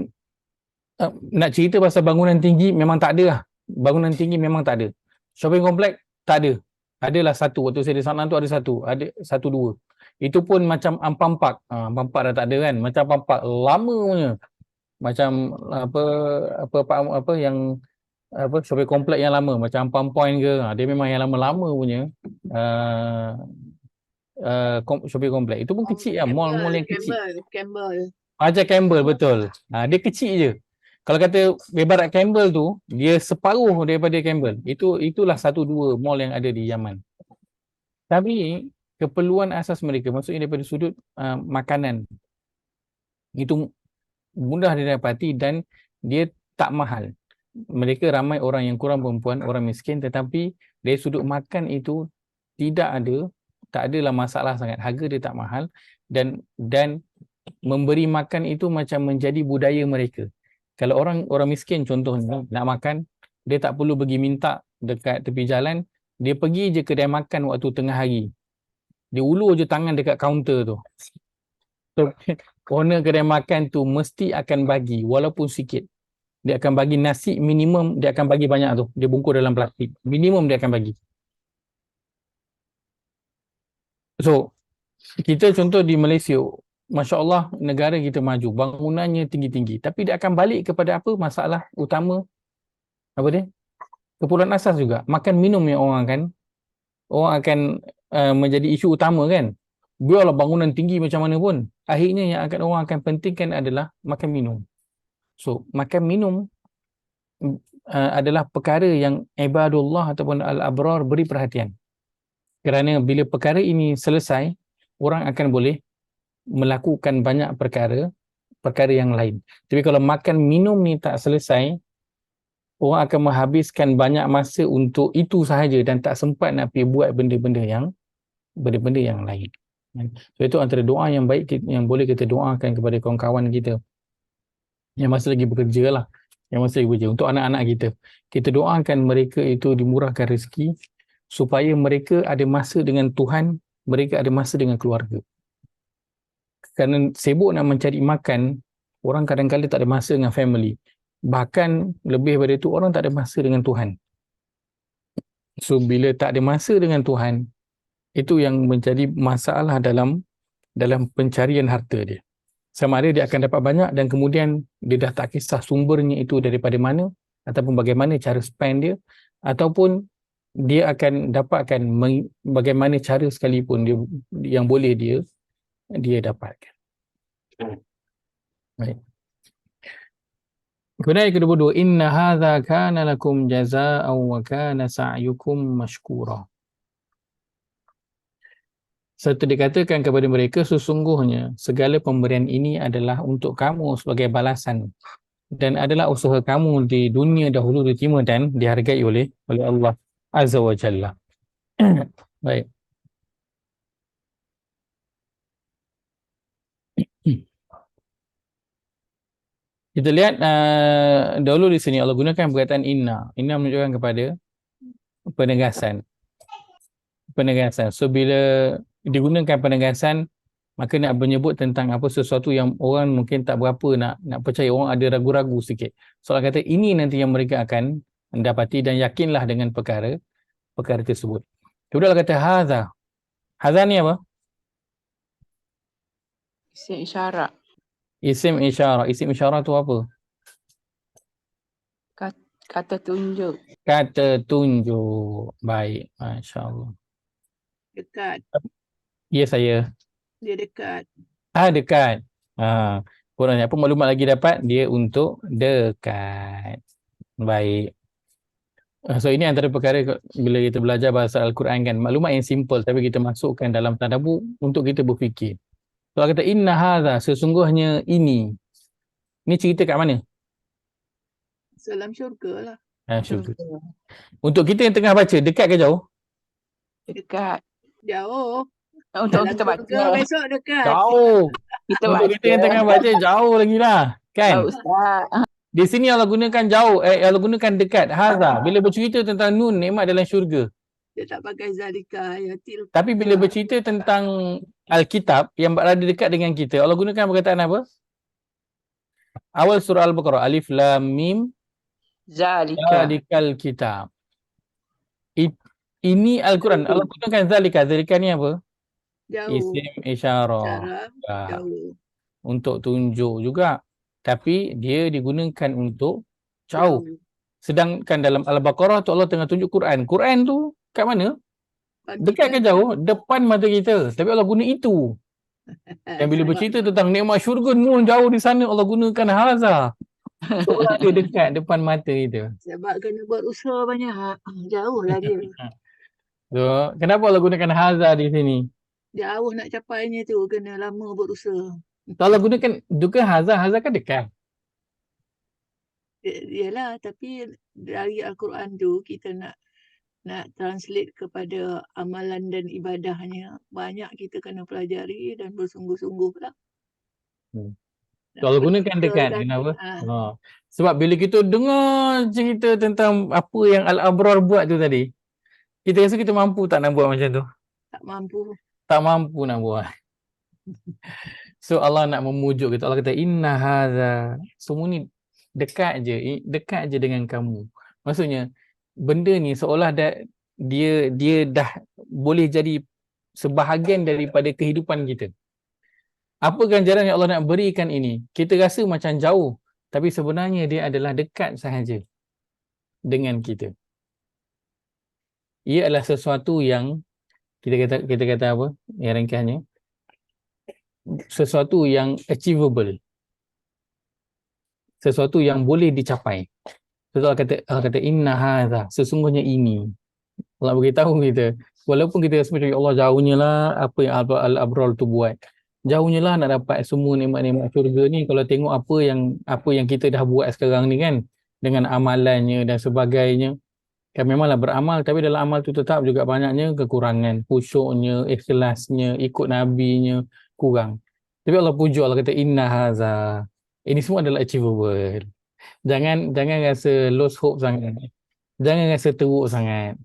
nak cerita pasal bangunan tinggi memang tak ada lah. Bangunan tinggi memang tak ada. Shopping komplek tak ada. Adalah satu. Waktu saya di sana tu ada satu. Ada 1-2. Itu pun macam Ampampak. Ampampak dah tak ada kan. Macam Ampampak. Lama punya. Macam apa yang shopping komplek yang lama. Macam Ampam Point ke. Dia memang yang lama-lama punya. Shopping komplek. Itu pun kecil lah. Mall-mall yang kecil. Campbell. Macam Campbell, betul. Dia kecil je. Kalau kata ibarat Campbell tu, dia separuh daripada Campbell. Itulah 1-2 mall yang ada di Yaman. Tapi keperluan asas mereka, maksudnya daripada sudut makanan, itu mudah didapati dan dia tak mahal. Mereka ramai orang yang kurang perempuan, orang miskin, tetapi dari sudut makan itu tak adalah masalah sangat. Harga dia tak mahal dan memberi makan itu macam menjadi budaya mereka. Kalau orang miskin contohnya nak makan, dia tak perlu pergi minta dekat tepi jalan, dia pergi je kedai makan waktu tengah hari. Dia ulur je tangan dekat kaunter tu. So, owner kedai makan tu mesti akan bagi walaupun sikit. Dia akan bagi nasi minimum, dia akan bagi banyak tu. Dia bungkus dalam plastik. Minimum dia akan bagi. So, kita contoh di Malaysia, Masya Allah, negara kita maju, bangunannya tinggi-tinggi. Tapi dia akan balik kepada apa? Masalah utama, apa dia? Keperluan asas juga. Makan minum yang orang akan menjadi isu utama kan. Biarlah bangunan tinggi macam mana pun, akhirnya yang orang akan pentingkan adalah makan minum. So, makan minum adalah perkara yang ibadullah ataupun al-abrar beri perhatian. Kerana bila perkara ini selesai, orang akan boleh melakukan banyak perkara yang lain. Tapi kalau makan minum ni tak selesai, orang akan menghabiskan banyak masa untuk itu sahaja dan tak sempat nak pergi buat benda-benda yang lain. So itu antara doa yang baik yang boleh kita doakan kepada kawan-kawan kita yang masih lagi bekerja lah, untuk anak-anak kita. Kita doakan mereka itu dimurahkan rezeki supaya mereka ada masa dengan Tuhan, mereka ada masa dengan keluarga. kerana sibuk nak mencari makan, orang kadang-kadang tak ada masa dengan family. Bahkan lebih daripada itu, orang tak ada masa dengan Tuhan. So bila tak ada masa dengan Tuhan, itu yang menjadi masalah dalam pencarian harta dia. Sama ada dia akan dapat banyak dan kemudian dia dah tak kisah sumbernya itu daripada mana, ataupun bagaimana cara spend dia, ataupun dia akan dapatkan bagaimana cara sekalipun dia yang boleh dia dapatkan. Baik. Kemudian yang kedua, inna hadza kana lakum jazaa'an wa kana sa'yukum mashkura. Serta dikatakan kepada mereka, sesungguhnya segala pemberian ini adalah untuk kamu sebagai balasan dan adalah usaha kamu di dunia dahulu diterima dan dihargai oleh Allah Azza wa Jalla. Baik. Kita lihat dahulu di sini Allah gunakan perkataan inna. Inna menunjukkan kepada penegasan. So bila digunakan penegasan, maka nak menyebut tentang apa sesuatu yang orang mungkin tak berapa nak percaya, orang ada ragu-ragu sikit. So Allah kata ini nanti yang mereka akan mendapati dan yakinlah dengan perkara tersebut. Kemudian Allah kata hadza. Hadza ni apa? Isim isyarat. Isim isyarah. Isim isyarah tu apa? Kata tunjuk. Kata tunjuk. Baik. Masya Allah. Dekat. Ya saya. Dia dekat. Dekat. Kurangnya apa maklumat lagi dapat? Dia untuk dekat. Baik. So ini antara perkara bila kita belajar bahasa Al-Quran kan, maklumat yang simple tapi kita masukkan dalam tadabbur untuk kita berfikir. So kata inna hadza, sesungguhnya ini. Ini cerita kat mana? Salam syurga lah. Syurga. Untuk kita yang tengah baca, dekat ke jauh? Dekat. Jauh. Untuk Dalam kita baca. syurga besok dekat. Jauh. Kita Untuk baca. kita yang tengah baca, jauh lagi lah. Kan? Ustaz. Di sini Allah gunakan jauh, Allah gunakan dekat. Hadza. Bila bercerita tentang nun, nikmat dalam syurga. Dia tak pakai zalika ayatil. Tapi bila bercerita tentang Alkitab yang berada dekat dengan kita, Allah gunakan perkataan apa? Awal surah Al-Baqarah, Alif Lam Mim Zalika. Zalikal Kitab. Ini Al-Quran. Allah gunakan zalika. Zalika ni apa? Jauh. Isim isyarah. Cara jauh. Untuk tunjuk juga. Tapi dia digunakan untuk jauh. Sedangkan dalam Al-Baqarah tu Allah tengah tunjuk Quran. Quran tu kat mana? Dekat ke jauh? Depan mata kita. Tapi Allah guna itu. Dan bila bercerita tentang nikmat syurga, nun jauh di sana, Allah gunakan haza. Seolah dia dekat depan mata kita. Sebab kena buat usaha banyak. Jauh lah dia. So, kenapa Allah gunakan haza di sini? Jauh nak capainya tu. Kena lama buat usaha. Allah gunakan juga haza kan dekat. Yalah, tapi dari Al-Quran tu kita nak translate kepada amalan dan ibadahnya. Banyak kita kena pelajari dan bersungguh-sungguh lah. Allah gunakan dekat. Kenapa? Sebab bila kita dengar cerita tentang apa yang Al-Abrar buat tu tadi, kita rasa kita mampu tak nak buat macam tu? Tak mampu. Tak mampu nak buat. So Allah nak memujuk kita. Allah kata inna hadza. Semua ni dekat je dengan kamu. Maksudnya benda ni seolah dia dah boleh jadi sebahagian daripada kehidupan kita. Apa ganjaran yang Allah nak berikan ini? Kita rasa macam jauh, tapi sebenarnya dia adalah dekat sahaja dengan kita. Ia adalah sesuatu yang kita kata apa? Yang ringkasnya, sesuatu yang achievable. Sesuatu yang boleh dicapai. Allah kata inna hadza, sesungguhnya ini. Allah beritahu kita, walaupun kita rasa macam Allah jauhnya lah apa yang Al-Abrar tu buat. Jauhnya lah nak dapat semua nikmat-nikmat syurga ni kalau tengok apa yang kita dah buat sekarang ni kan, dengan amalannya dan sebagainya. Kan memanglah beramal, tapi dalam amal tu tetap juga banyaknya kekurangan, khusyuknya, ikhlasnya, ikut nabinya kurang. Tapi Allah pujuk, Allah kata inna hadza. Ini semua adalah achievable. Jangan rasa lost hope sangat. Jangan rasa teruk sangat.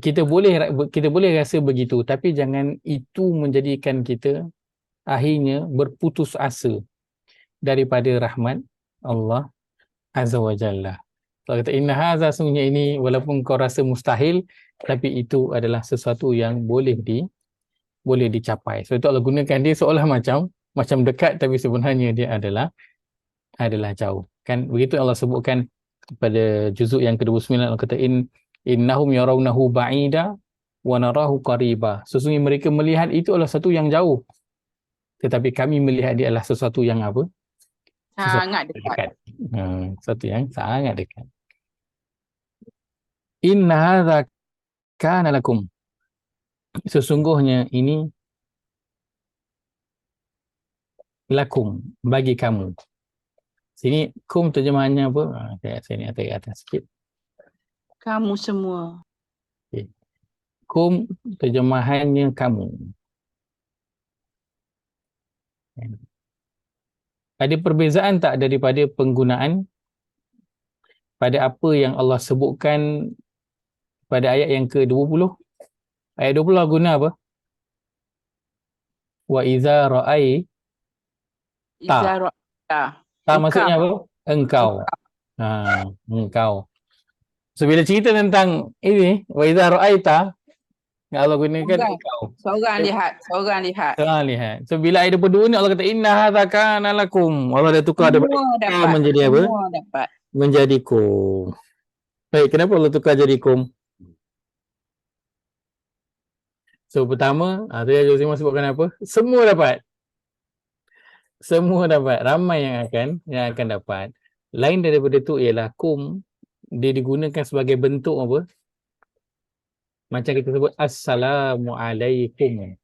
Kita boleh rasa begitu, tapi jangan itu menjadikan kita akhirnya berputus asa daripada rahmat Allah Azza wa Jalla. Allah kata inna hadza, sungguhnya ini walaupun kau rasa mustahil, tapi itu adalah sesuatu yang boleh dicapai. So itu Allah gunakan dia seolah macam dekat, tapi sebenarnya dia adalah jauh. Kan begitu Allah sebutkan pada juzuk yang ke-29, Allah kata innahum yarawnahu ba'ida wa narahu qariba. Sesungguhnya mereka melihat itu adalah sesuatu yang jauh, tetapi kami melihat dia adalah sesuatu yang apa? Sangat dekat. Sesuatu yang sangat dekat. Inna hadza kana lakum. Sesungguhnya ini lakum, bagi kamu. Sini kum terjemahannya apa? Sini atas sikit. Kamu semua. Okay. Kum terjemahannya kamu. Ada perbezaan tak daripada penggunaan pada apa yang Allah sebutkan pada ayat yang ke-20? Ayat 20 Allah guna apa? Wa iza ra'ai. Iza ra'aita. Tak maksudnya apa? Engkau. Engkau. So bila cerita tentang ini, wa iza ra'aita, Allah gunakan engkau. Seorang lihat. Seorang lihat. So bila ayat 22 ni Allah kata inna hadza kana lakum. Allah dah tukar daripada dapat. menjadi apa? Semua dapat. Menjadi kum. Baik, kenapa Allah tukar jadi kum? So pertama, tu yang Josimah sebutkan apa? Semua dapat. Semua dapat. Ramai yang akan dapat. Lain daripada tu ialah kum, dia digunakan sebagai bentuk apa? Macam kita sebut Assalamualaikum.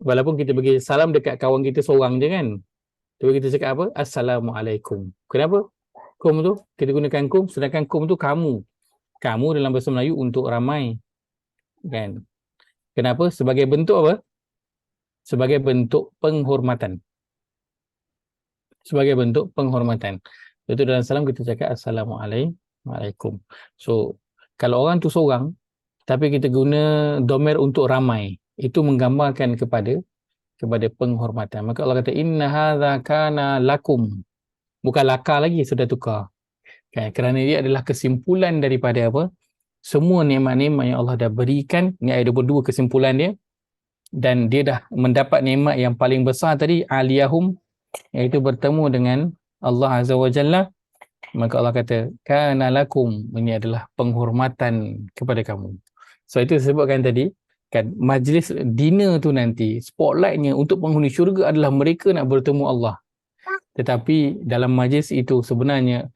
Walaupun kita bagi salam dekat kawan kita seorang je kan. Tapi kita cakap apa? Assalamualaikum. Kenapa? Kum tu, kita gunakan kum, sedangkan kum tu kamu. Kamu dalam bahasa Melayu untuk ramai. Kan? Kenapa? Sebagai bentuk apa? Sebagai bentuk penghormatan. Sebagai bentuk penghormatan. Itu dalam salam kita cakap Assalamualaikum. So, kalau orang tu seorang, tapi kita guna domer untuk ramai, itu menggambarkan kepada penghormatan. Maka Allah kata inna hadza kana lakum. Bukan laka lagi, sudah tukar. Kan? Kerana dia adalah kesimpulan daripada apa? Semua nikmat-nikmat yang Allah dah berikan. Ini ayat 22 kesimpulan dia. Dan dia dah mendapat nikmat yang paling besar tadi, aliyahum, iaitu bertemu dengan Allah Azza wa Jalla. Maka Allah kata kana lakum, ini adalah penghormatan kepada kamu. So itu disebutkan tadi kan, majlis dinner tu nanti spotlightnya untuk penghuni syurga adalah mereka nak bertemu Allah. Tetapi dalam majlis itu sebenarnya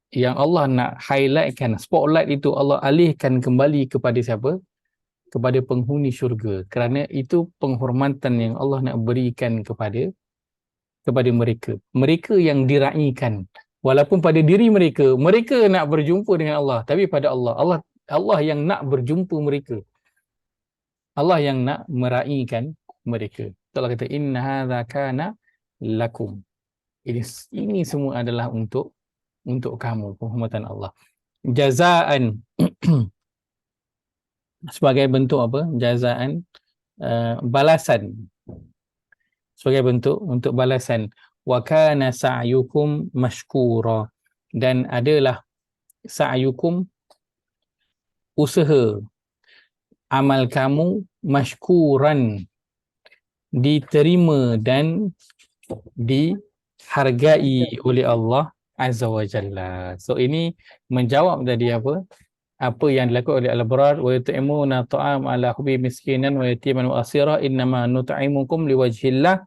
yang Allah nak highlightkan, spotlight itu Allah alihkan kembali kepada siapa? Kepada penghuni syurga. Kerana itu penghormatan yang Allah nak berikan kepada mereka. Mereka yang diraikan. Walaupun pada diri mereka nak berjumpa dengan Allah, tapi pada Allah yang nak berjumpa mereka. Allah yang nak meraikan mereka. Allah kata inna hadza kana lakum. Ini semua adalah untuk kamu, penghormatan Allah. Jazaan sebagai bentuk apa? Jazaan balasan. Sebagai bentuk untuk balasan. Wa kana sa'yukum mashkura, dan adalah sa'yukum usaha amal kamu mashkuran, diterima dan dihargai oleh Allah Azza wa Jalla. So ini menjawab dari apa yang dilakukan oleh al-abrar, wa yut'imuna ta'am ala hubbi miskinan wa yatiman wa asira innama nut'imukum liwajhillah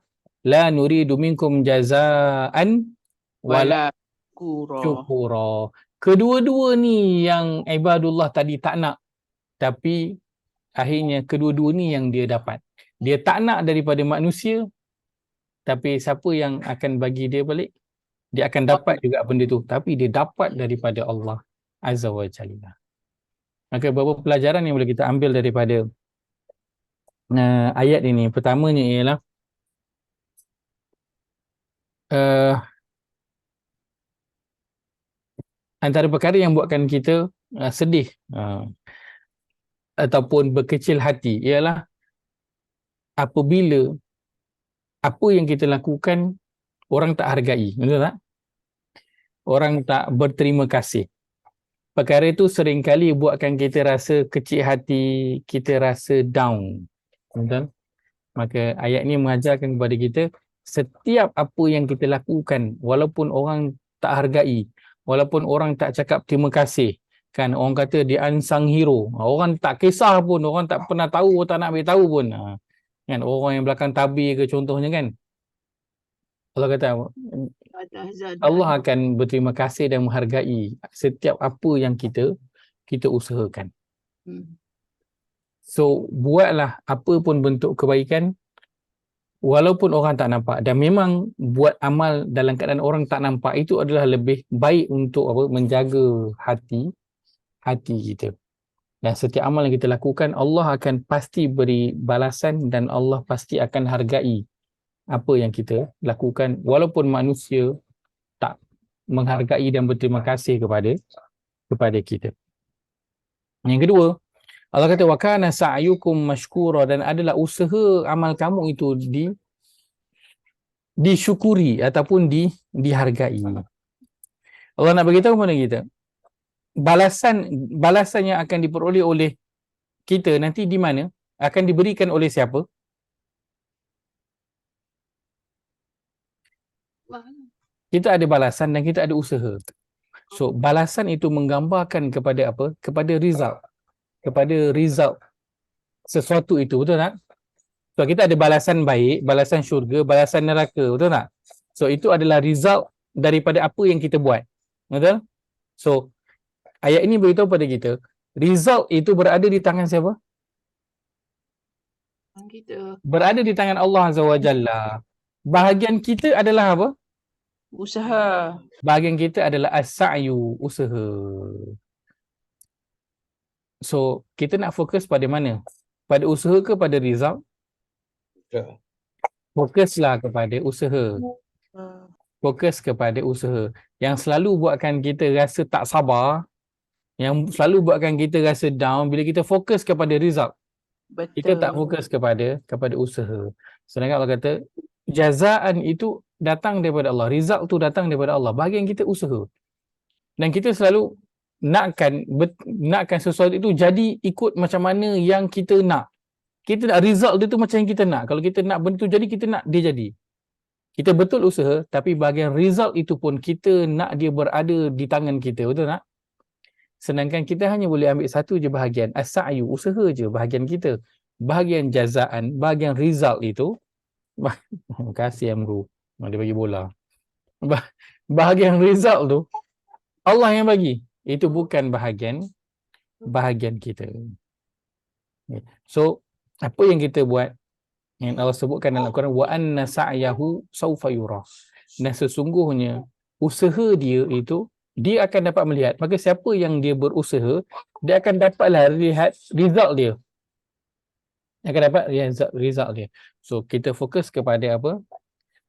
la nuridu minkum jazaan wala syukura. Kedua-dua ni yang ibadullah tadi tak nak, tapi akhirnya kedua-dua ni yang dia dapat. Dia tak nak daripada manusia, tapi siapa yang akan bagi dia balik, dia akan dapat juga benda tu, tapi dia dapat daripada Allah Azza wa Jalla. Maka beberapa pelajaran yang boleh kita ambil daripada ayat ini. Pertamanya ialah antara perkara yang buatkan kita sedih ataupun berkecil hati ialah apabila apa yang kita lakukan orang tak hargai, betul tak? Orang tak berterima kasih. Perkara itu seringkali buatkan kita rasa kecil hati, kita rasa down. Betul? Maka ayat ni mengajarkan kepada kita, setiap apa yang kita lakukan, walaupun orang tak hargai, walaupun orang tak cakap terima kasih, kan orang kata dia unsung hero, orang tak kisah pun, orang tak pernah tahu, tak nak ambil tahu pun, kan orang yang belakang tabir ke contohnya kan, Allah kata Allah akan berterima kasih dan menghargai setiap apa yang kita usahakan. So buatlah apa pun bentuk kebaikan walaupun orang tak nampak, dan memang buat amal dalam keadaan orang tak nampak itu adalah lebih baik untuk menjaga hati kita. Dan setiap amal yang kita lakukan, Allah akan pasti beri balasan dan Allah pasti akan hargai apa yang kita lakukan walaupun manusia tak menghargai dan berterima kasih kepada kita. Yang kedua, Allah kata wa kana sa'yukum mashkura, dan adalah usaha amal kamu itu disyukuri ataupun dihargai. Allah nak beritahu kepada kita, balasan yang akan diperoleh oleh kita nanti di mana, akan diberikan oleh siapa? Kita ada balasan dan kita ada usaha. So balasan itu menggambarkan kepada apa? Kepada result sesuatu itu, betul tak? So kita ada balasan baik, balasan syurga, balasan neraka, betul tak? So itu adalah result daripada apa yang kita buat, betul? So ayat ini beritahu pada kita, result itu berada di tangan siapa? Kita. Berada di tangan Allah Azza wa Jalla. Bahagian kita adalah apa? Usaha. Bahagian kita adalah as-sa'yu, usaha. So kita nak fokus pada mana? Pada usaha ke pada result? Fokuslah kepada usaha. Fokus kepada usaha. Yang selalu buatkan kita rasa tak sabar, yang selalu buatkan kita rasa down bila kita fokus kepada result. Betul. Kita tak fokus kepada usaha. Sedangkan Allah kata jazaan itu datang daripada Allah, result tu datang daripada Allah. Bahagian kita usaha. Dan kita selalu nakkan sesuatu itu jadi ikut macam mana yang kita nak. Kita nak result dia tu macam yang kita nak. Kalau kita nak benda tu jadi, kita nak dia jadi. Kita betul usaha, tapi bahagian result itu pun kita nak dia berada di tangan kita, betul tak? Sedangkan kita hanya boleh ambil satu je bahagian, as-sa'yu, usaha je bahagian kita. Bahagian jazaan, bahagian result itu, terima kasih Amru, dia bagi bola. Bahagian result tu Allah yang bagi. Itu bukan bahagian kita. So apa yang kita buat, yang Allah sebutkan dalam Al-Quran, wa anna sa'yahu sawfa yura, dan sesungguhnya usaha dia itu dia akan dapat melihat. Maka siapa yang dia berusaha, dia akan dapatlah lihat result dia. Akan dapat result dia. So kita fokus kepada apa?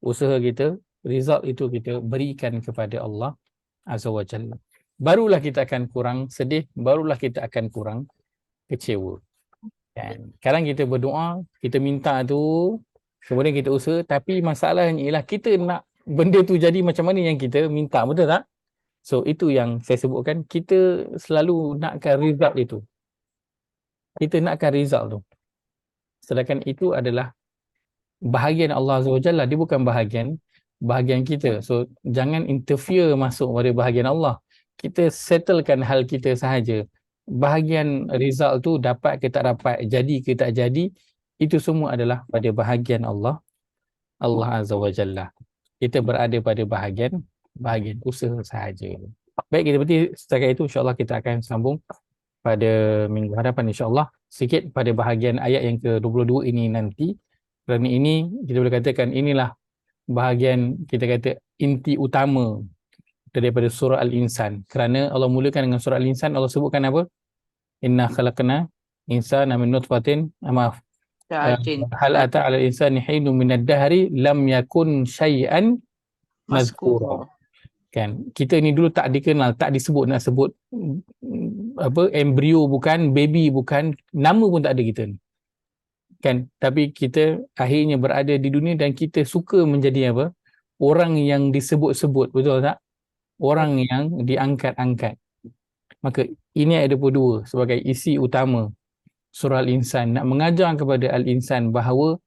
Usaha kita, result itu kita berikan kepada Allah Azza wa Jalla. Barulah kita akan kurang sedih, barulah kita akan kurang kecewa. Kan? Sekarang kita berdoa, kita minta tu, kemudian kita usaha, tapi masalahnya ialah kita nak benda tu jadi macam mana yang kita minta, betul tak? So itu yang saya sebutkan, kita selalu nakkan result itu. Kita nakkan result tu. Sedangkan itu adalah bahagian Allah Azza wa Jalla, dia bukan bahagian kita. So jangan interfere masuk pada bahagian Allah. Kita settlekan hal kita sahaja. Bahagian result tu dapat ke tak dapat, jadi ke tak jadi, itu semua adalah pada bahagian Allah Azza wa Jalla. Kita berada pada bahagian usaha sahaja. Baik, kita berhenti setakat itu. InsyaAllah kita akan sambung pada minggu hadapan insyaAllah. Sikit pada bahagian ayat yang ke-22 ini nanti. Kerana ini kita boleh katakan inilah bahagian kita kata inti utama daripada surah Al-Insan. Kerana Allah mulakan dengan surah Al-Insan, Allah sebutkan apa? Inna khalaqna insana min nutfatin, maaf. Hal ata 'alal insani hinun minad dahri lam yakun syai'an mazkura. Kan, kita ni dulu tak dikenal, tak disebut, nak sebut apa, embrio bukan, baby bukan, nama pun tak ada kita ni. kan, tapi kita akhirnya berada di dunia dan kita suka menjadi apa? Orang yang disebut-sebut, betul tak? Orang yang diangkat-angkat. Maka ini ada dua sebagai isi utama surah Al-Insan, nak mengajar kepada Al-Insan bahawa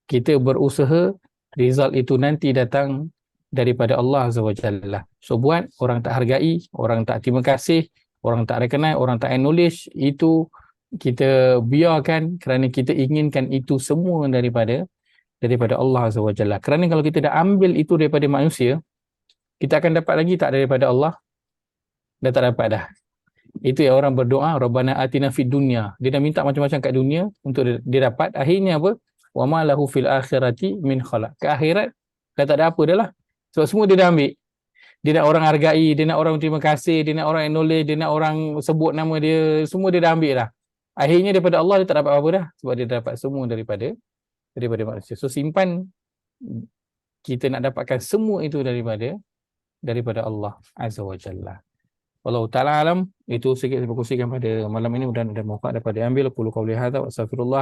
kita berusaha result itu nanti datang daripada Allah Azza wa Jalla. So buat orang tak hargai, orang tak terima kasih, orang tak recognize, orang tak acknowledge, itu kita biarkan kerana kita inginkan itu semua daripada Allah Azza wa Jalla. Kerana kalau kita dah ambil itu daripada manusia, kita akan dapat lagi tak daripada Allah? Dah tak dapat dah. Itu yang orang berdoa, Rabbana atina fid dunya. Dia dah minta macam-macam kat dunia untuk dia dapat. Akhirnya apa? Wa ma lahu fil akhirati min khalaq. Ke akhirat dah tak ada apa dah lah. Sebab semua dia dah ambil. Dia nak orang hargai, dia nak orang terima kasih, dia nak orang acknowledge, dia nak orang sebut nama dia, semua dia dah ambil dah. Akhirnya daripada Allah dia tak dapat apa-apa dah, sebab dia dapat semua daripada manusia. So simpan, kita nak dapatkan semua itu daripada Allah Azza wa Jalla. Wallahu ta'ala alam. Itu sikit saya berkongsikan pada malam ini, mudah-mudahan ada manfaat dapat diambil. Qul qawli hadza wa astaghfirullah